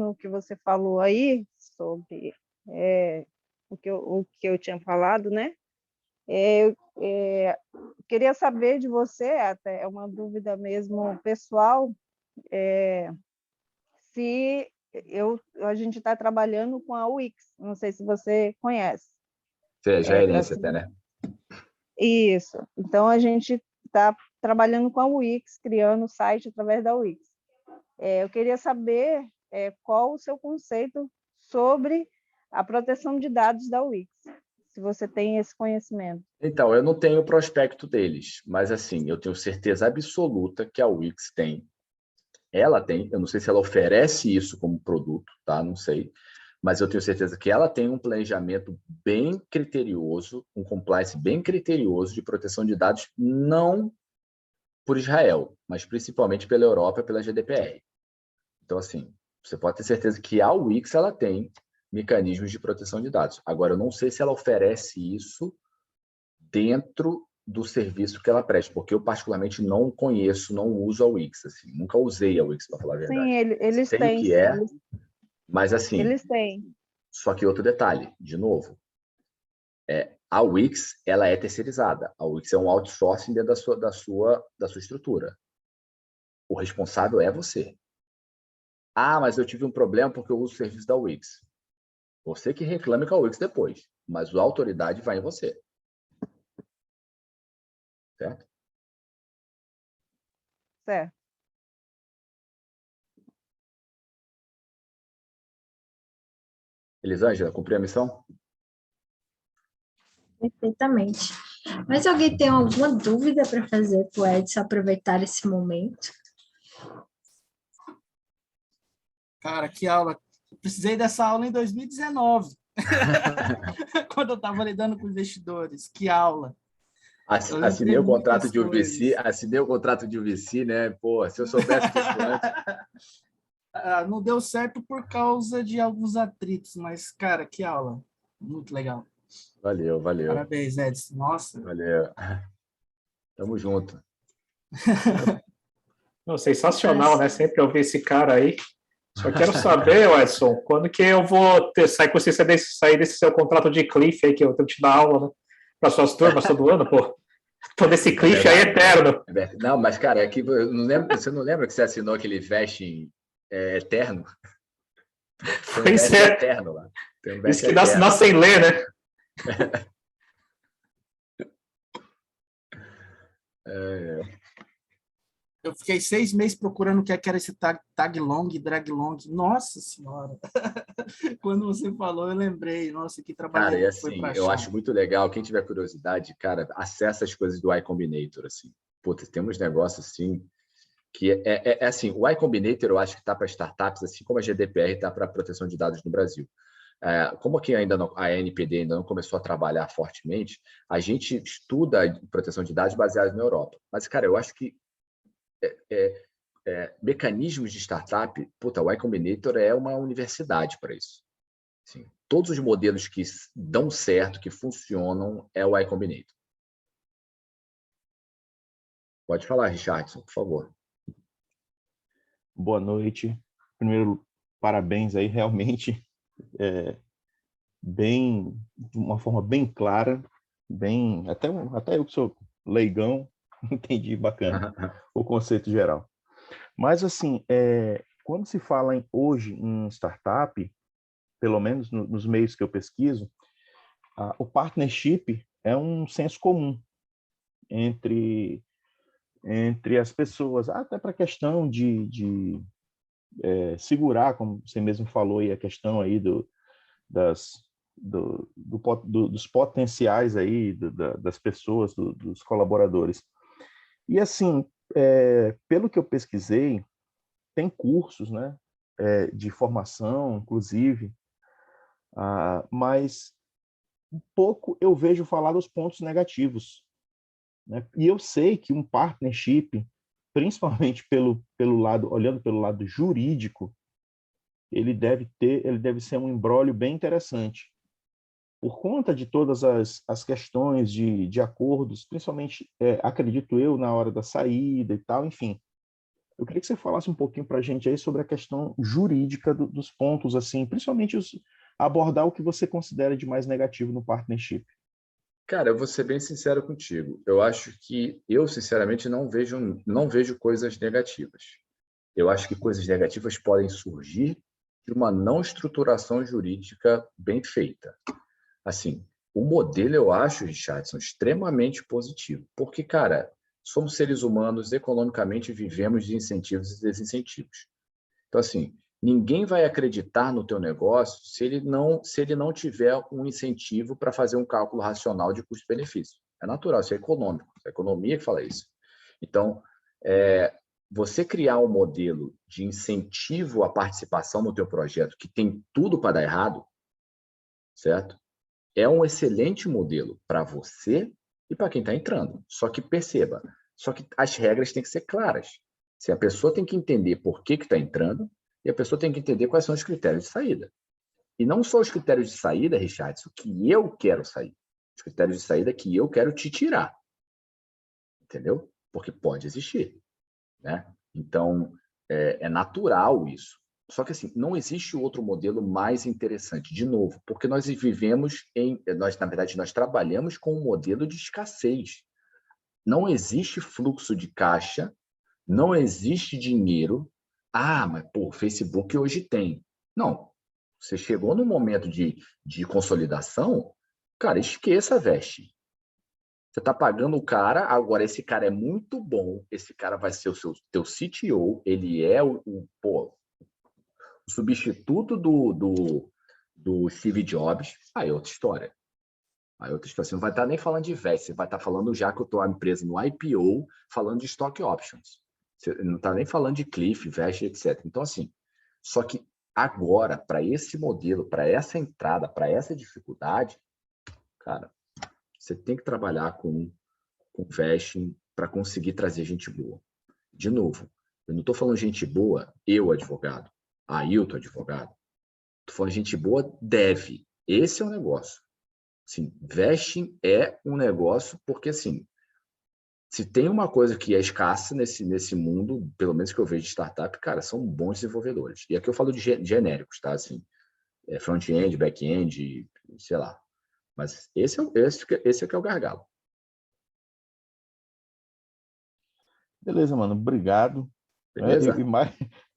o que você falou aí sobre o que eu tinha falado, né? Eu queria saber de você, até é uma dúvida mesmo pessoal, se a gente está trabalhando com a Wix, não sei se você conhece. Você é gerência até, né? Isso. Então, a gente está trabalhando com a Wix, criando o site através da Wix. Eu queria saber qual o seu conceito sobre a proteção de dados da Wix, se você tem esse conhecimento. Então, eu não tenho o prospecto deles, mas assim, eu tenho certeza absoluta que a Wix tem. Ela tem, eu não sei se ela oferece isso como produto, tá? Não sei, mas eu tenho certeza que ela tem um planejamento bem criterioso, um compliance bem criterioso de proteção de dados, não por Israel, mas principalmente pela Europa e pela GDPR. Então, assim, você pode ter certeza que a Wix ela tem mecanismos de proteção de dados. Agora, eu não sei se ela oferece isso dentro do serviço que ela presta, porque eu particularmente não conheço, não uso a Wix, assim, nunca usei a Wix, para falar a verdade. Sim, eles Sei têm. que é, mas assim, Eles têm. só que outro detalhe, de novo, a Wix ela é terceirizada. A Wix é um outsourcing dentro da sua estrutura. O responsável é você. Ah, mas eu tive um problema porque eu uso o serviço da Wix. Você que reclame com a Wix depois, mas a autoridade vai em você. Certo? Certo. Elisângela, cumpriu a missão? Perfeitamente. Mas alguém tem alguma dúvida para fazer para o Edson aproveitar esse momento? Cara, que aula. Eu precisei dessa aula em 2019, quando eu estava lidando com investidores. Que aula. Assinei o contrato de UVC, né? Pô, se eu soubesse disso antes. Não deu certo por causa de alguns atritos, mas, cara, que aula. Muito legal. Valeu. Parabéns, Edson. Nossa. Valeu. Tamo junto. Não, sensacional, né? Sempre ouvir esse cara aí. Só quero saber, Edson, quando que eu vou sair desse seu contrato de Cliff aí, que eu tenho que te dar aula, né? Para suas turmas todo ano, pô. Todo esse Cliff aí é eterno. Não, mas, cara, é que você não lembra que você assinou aquele vesting eterno? Pois é. Eterno lá. Isso que dá sem ler, né? Eu fiquei 6 meses procurando o que era esse tag long, drag long. Nossa Senhora! Quando você falou, eu lembrei. Nossa, que trabalho. Cara, e assim, eu acho muito legal. Quem tiver curiosidade, cara, acessa as coisas do iCombinator, assim. Puta, tem uns negócios assim que assim, o iCombinator eu acho que está para startups, assim como a GDPR está para proteção de dados no Brasil. Como aqui ainda não, a ANPD ainda não começou a trabalhar fortemente, a gente estuda proteção de dados baseados na Europa. Mas, cara, eu acho que mecanismos de startup, puta, o iCombinator é uma universidade para isso. Assim, todos os modelos que dão certo, que funcionam, é o iCombinator. Pode falar, Richardson, por favor. Boa noite. Primeiro, parabéns aí, realmente, de uma forma bem clara, até eu que sou leigão, entendi bacana o conceito geral. Mas, assim, quando se fala hoje em startup, pelo menos nos meios que eu pesquiso, o partnership é um senso comum entre as pessoas, até para a questão de segurar, como você mesmo falou, aí, a questão aí dos potenciais aí, das pessoas, dos colaboradores. E, assim, pelo que eu pesquisei, tem cursos, né, de formação, inclusive, mas pouco eu vejo falar dos pontos negativos, né? E eu sei que um partnership, principalmente pelo lado, olhando pelo lado jurídico, ele deve ser um imbróglio bem interessante, por conta de todas as questões de acordos, principalmente, acredito eu, na hora da saída e tal, enfim. eu queria que você falasse um pouquinho para a gente aí sobre a questão jurídica dos pontos, assim, principalmente abordar o que você considera de mais negativo no partnership. Cara, eu vou ser bem sincero contigo. Eu acho que eu, sinceramente, não vejo coisas negativas. Eu acho que coisas negativas podem surgir de uma não estruturação jurídica bem feita. Assim, o modelo eu acho, Richardson, extremamente positivo, porque, cara, somos seres humanos, economicamente vivemos de incentivos e desincentivos. Então, assim, ninguém vai acreditar no teu negócio se ele não tiver um incentivo para fazer um cálculo racional de custo-benefício. É natural, isso é econômico, é a economia que fala isso. Então, você criar um modelo de incentivo à participação no teu projeto que tem tudo para dar errado, certo? É um excelente modelo para você e para quem está entrando. Só que perceba, as regras têm que ser claras. Se a pessoa tem que entender por que está entrando e a pessoa tem que entender quais são os critérios de saída. E não só os critérios de saída, Richardson, que eu quero sair. Os critérios de saída que eu quero te tirar. Entendeu? Porque pode existir. Né? Então, é natural isso. Só que, assim, não existe outro modelo mais interessante, de novo, porque nós vivemos na verdade, nós trabalhamos com um modelo de escassez. Não existe fluxo de caixa, não existe dinheiro. Ah, mas, pô, o Facebook hoje tem. Não. Você chegou no momento de consolidação, cara, esqueça, veste. Você está pagando o cara, agora esse cara é muito bom, esse cara vai ser teu CTO, ele é o substituto do Steve Jobs, aí é outra história. Aí outra história. Você não vai estar nem falando de VEST, você vai estar falando, já que eu estou a empresa no IPO, falando de stock options. Você não está nem falando de Cliff, VEST, etc. Então, assim, só que agora, para esse modelo, para essa entrada, para essa dificuldade, cara, você tem que trabalhar com vesting para conseguir trazer gente boa. De novo, eu não estou falando gente boa, eu, advogado, Ailton, advogado. Estou falando gente boa, deve. Esse é o negócio. Assim, vesting é um negócio porque, assim, se tem uma coisa que é escassa nesse mundo, pelo menos que eu vejo de startup, cara, são bons desenvolvedores. E aqui eu falo de genéricos, tá? Assim, front-end, back-end, sei lá. Mas esse é que é o gargalo. Beleza, mano. Obrigado. Beleza?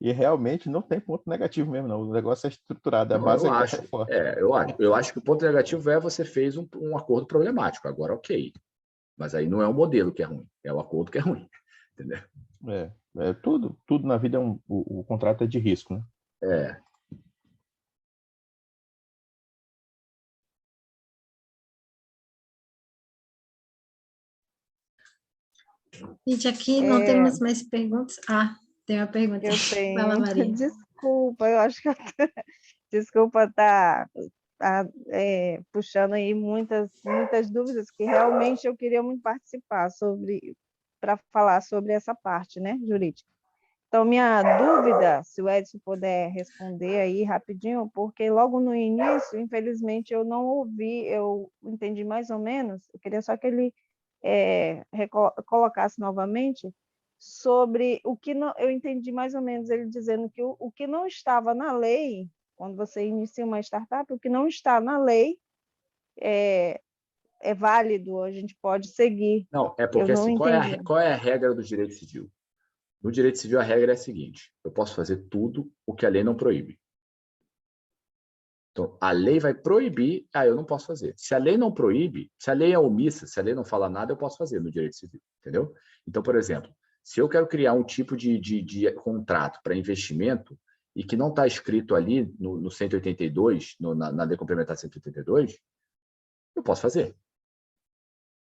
E realmente não tem ponto negativo mesmo, não. O negócio é estruturado, a Não, base eu é acho. forte. Eu acho que o ponto negativo é você fez um acordo problemático. Agora, ok. Mas aí não é o modelo que é ruim, é o acordo que é ruim. Entendeu? Tudo na vida o contrato é de risco, né? É. Gente, aqui não temos mais perguntas. Ah, tem uma pergunta. Eu Vai lá, tenho. Maria. Desculpa, eu acho que desculpa tá puxando aí muitas dúvidas que realmente eu queria muito participar para falar sobre essa parte, né, jurídica. Então, minha dúvida, se o Edson puder responder aí rapidinho, porque logo no início, infelizmente, eu não ouvi, eu entendi mais ou menos, eu queria só que ele colocasse novamente sobre o que não, eu entendi mais ou menos ele dizendo que o que não estava na lei, quando você inicia uma startup, o que não está na lei é válido, a gente pode seguir. Não, é porque assim, qual é a regra do direito civil? No direito civil, a regra é a seguinte: eu posso fazer tudo o que a lei não proíbe. Então, a lei vai proibir, eu não posso fazer. Se a lei não proíbe, se a lei é omissa, se a lei não fala nada, eu posso fazer no direito civil, entendeu? Então, por exemplo, se eu quero criar um tipo de contrato para investimento e que não está escrito ali no 182, na lei complementar 182, eu posso fazer.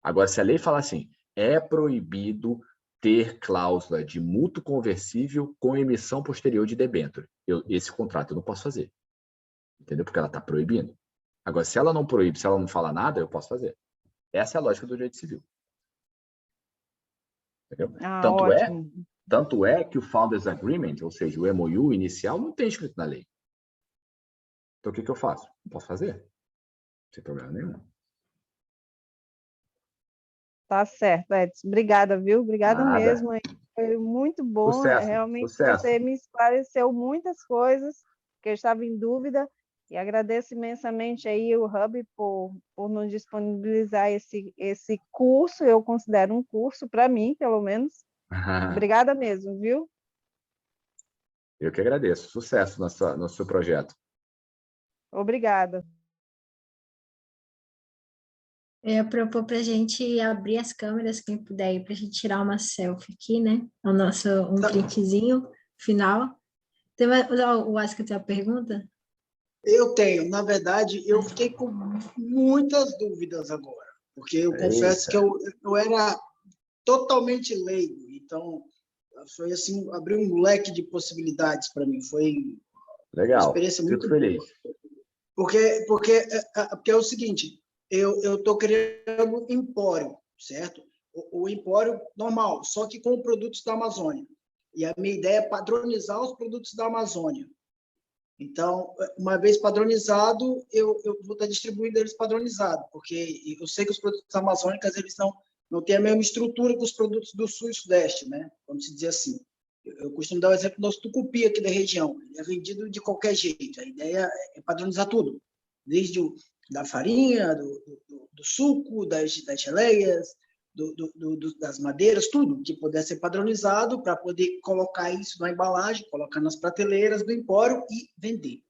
Agora, se a lei falar assim, é proibido ter cláusula de mútuo conversível com emissão posterior de debênture, esse contrato eu não posso fazer. Entendeu? Porque ela está proibindo. Agora, se ela não proíbe, se ela não fala nada, eu posso fazer. Essa é a lógica do direito civil. Entendeu? Tanto é que o Founders Agreement, ou seja, o MOU inicial, não tem escrito na lei. Então, o que eu faço? Não posso fazer. Sem problema nenhum. Tá certo, Edson. Obrigada, viu? Obrigada Nada. mesmo. Foi muito bom. Sucesso, Realmente sucesso. você me esclareceu muitas coisas que eu estava em dúvida. E agradeço imensamente aí o Hub por nos disponibilizar esse curso. Eu considero um curso para mim, pelo menos. Obrigada mesmo, viu? Eu que agradeço. Sucesso no seu projeto. Obrigada. Eu ia propor para a gente abrir as câmeras, quem puder ir, para a gente tirar uma selfie aqui, né? Um printzinho final. O Asca tem uma pergunta? Eu tenho. Na verdade, eu fiquei com muitas dúvidas agora, porque eu confesso que eu era totalmente leigo. Então, foi assim, abriu um leque de possibilidades para mim. Foi Legal. uma experiência muito Fico feliz. boa. Porque é o seguinte, eu estou criando empório, certo? O empório normal, só que com produtos da Amazônia. E a minha ideia é padronizar os produtos da Amazônia. Então, uma vez padronizado, eu vou estar distribuindo eles padronizados, porque eu sei que os produtos amazônicos eles não têm a mesma estrutura que os produtos do sul e sudeste, né? Vamos dizer assim. Eu costumo dar o exemplo do nosso tucupi aqui da região. Ele é vendido de qualquer jeito. A ideia é padronizar tudo, desde da farinha, do suco, das geleias, das madeiras, tudo que puder ser padronizado para poder colocar isso na embalagem, colocar nas prateleiras do empório e vender.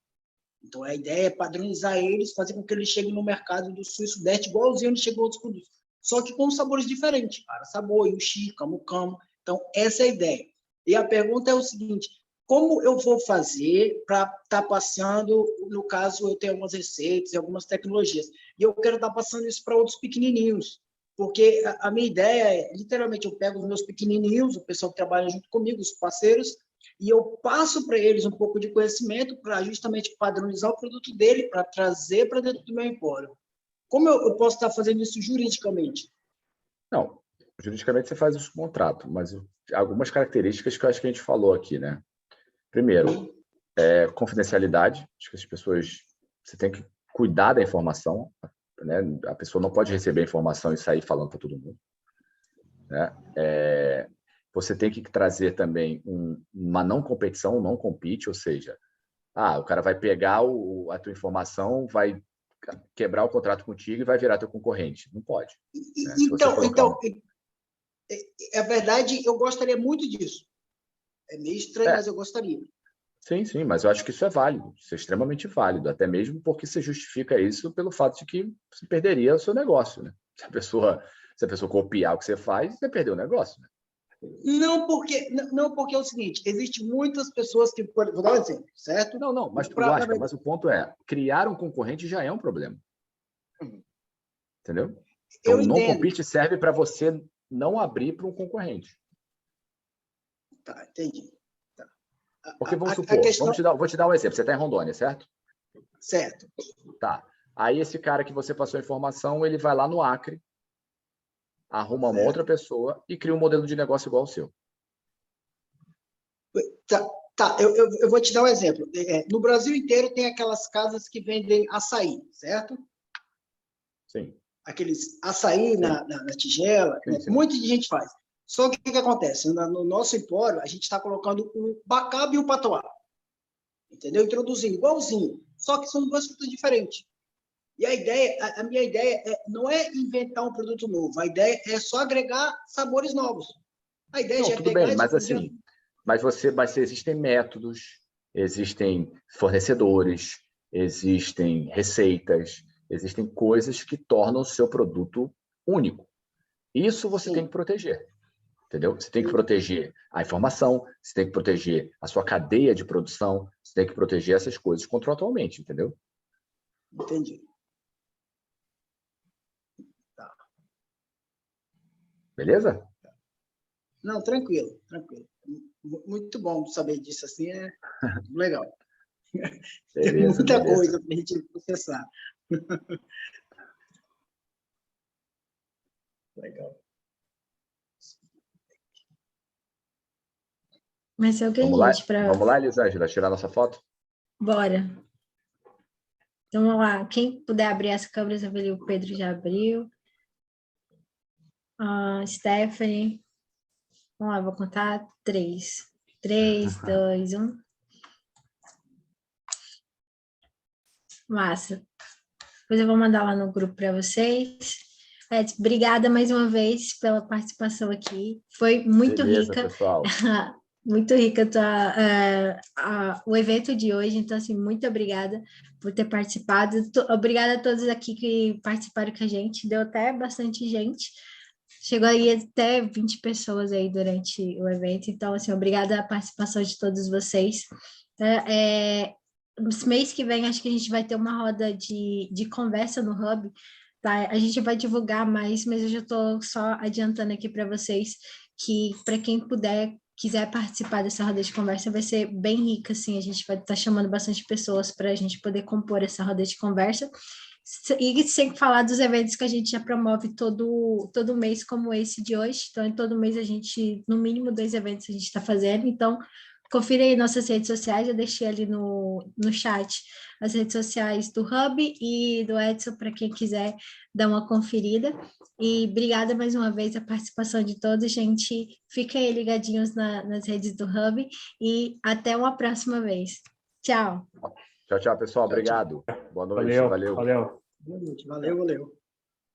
Então, a ideia é padronizar eles, fazer com que eles cheguem no mercado do sul e sudeste igualzinho onde chegou outros produtos, só que com sabores diferentes, para sabor, yushi, camu-camu. Então, essa é a ideia. E a pergunta é o seguinte, como eu vou fazer para estar passando, no caso, eu tenho algumas receitas e algumas tecnologias, e eu quero estar passando isso para outros pequenininhos, porque a minha ideia é, literalmente, eu pego os meus pequenininhos, o pessoal que trabalha junto comigo, os parceiros, e eu passo para eles um pouco de conhecimento para justamente padronizar o produto dele, para trazer para dentro do meu empório. Como eu posso estar fazendo isso juridicamente? Não, juridicamente você faz esse contrato, mas algumas características que eu acho que a gente falou aqui, né? Primeiro, confidencialidade. Acho que as pessoas... Você tem que cuidar da informação, né? A pessoa não pode receber a informação e sair falando para todo mundo, né? Você tem que trazer também uma não competição, um não compete, ou seja, o cara vai pegar a tua informação, vai quebrar o contrato contigo e vai virar teu concorrente. Não pode. Né? Então, é verdade, eu gostaria muito disso. É meio estranho, mas eu gostaria. Sim, mas eu acho que isso é válido, isso é extremamente válido, até mesmo porque você justifica isso pelo fato de que você perderia o seu negócio, né? Se a pessoa copiar o que você faz, você perdeu o negócio, né? Não, porque é o seguinte, existem muitas pessoas que... Vou dar um exemplo, certo? Não, mas o ponto é, criar um concorrente já é um problema. Entendeu? Então, o não compete serve para você não abrir para um concorrente. Tá, entendi. Porque vamos supor, vou te dar um exemplo. Você está em Rondônia, certo? Certo. Tá. Aí esse cara que você passou a informação, ele vai lá no Acre, arruma uma outra pessoa e cria um modelo de negócio igual ao seu. Tá. Eu vou te dar um exemplo. No Brasil inteiro tem aquelas casas que vendem açaí, certo? Sim. Aqueles açaí na tigela, sim. Um monte de gente faz. Só que o que acontece? No nosso empório, a gente está colocando o bacaba e o patoá. Entendeu? Introduzindo igualzinho. Só que são duas frutas diferentes. E a minha ideia não é inventar um produto novo. A ideia é só agregar sabores novos. A ideia já é tudo pegar... bem, mas assim... Mas existem métodos, existem fornecedores, existem receitas, existem coisas que tornam o seu produto único. Isso você tem que proteger. Entendeu? Você tem que proteger a informação, você tem que proteger a sua cadeia de produção, você tem que proteger essas coisas contratualmente, entendeu? Entendi. Tá. Beleza? Não, tranquilo. Muito bom saber disso assim, é legal. Tem muita coisa para a gente processar. Legal. Mas se alguém... Vamos lá, Elisângela, tirar nossa foto? Bora. Então, vamos lá. Quem puder abrir as câmeras, eu vi o Pedro já abriu. Stephanie. Vamos lá, vou contar 3. 3, 2, 1. Massa. Depois eu vou mandar lá no grupo para vocês. Edson, obrigada mais uma vez pela participação aqui. Foi muito Beleza, rica. pessoal. Muito rica o evento de hoje. Então, assim, muito obrigada por ter participado. Obrigada a todos aqui que participaram com a gente. Deu até bastante gente. Chegou aí até 20 pessoas aí durante o evento. Então, assim, obrigada a participação de todos vocês. No mês que vem, acho que a gente vai ter uma roda de conversa no Hub, tá? A gente vai divulgar mais, mas eu já estou só adiantando aqui para vocês que, para quem quiser participar dessa roda de conversa, vai ser bem rica, assim, a gente vai estar chamando bastante pessoas para a gente poder compor essa roda de conversa. E sem falar dos eventos que a gente já promove todo mês, como esse de hoje. Então, em todo mês, no mínimo 2 eventos a gente está fazendo. Então, confira aí nossas redes sociais, eu deixei ali no chat as redes sociais do Hub e do Edson, para quem quiser dar uma conferida. E obrigada mais uma vez a participação de todos, gente. Fiquem aí ligadinhos nas redes do Hub e até uma próxima vez. Tchau. Tchau, pessoal. Obrigado. Boa noite. Valeu. Boa noite. Valeu.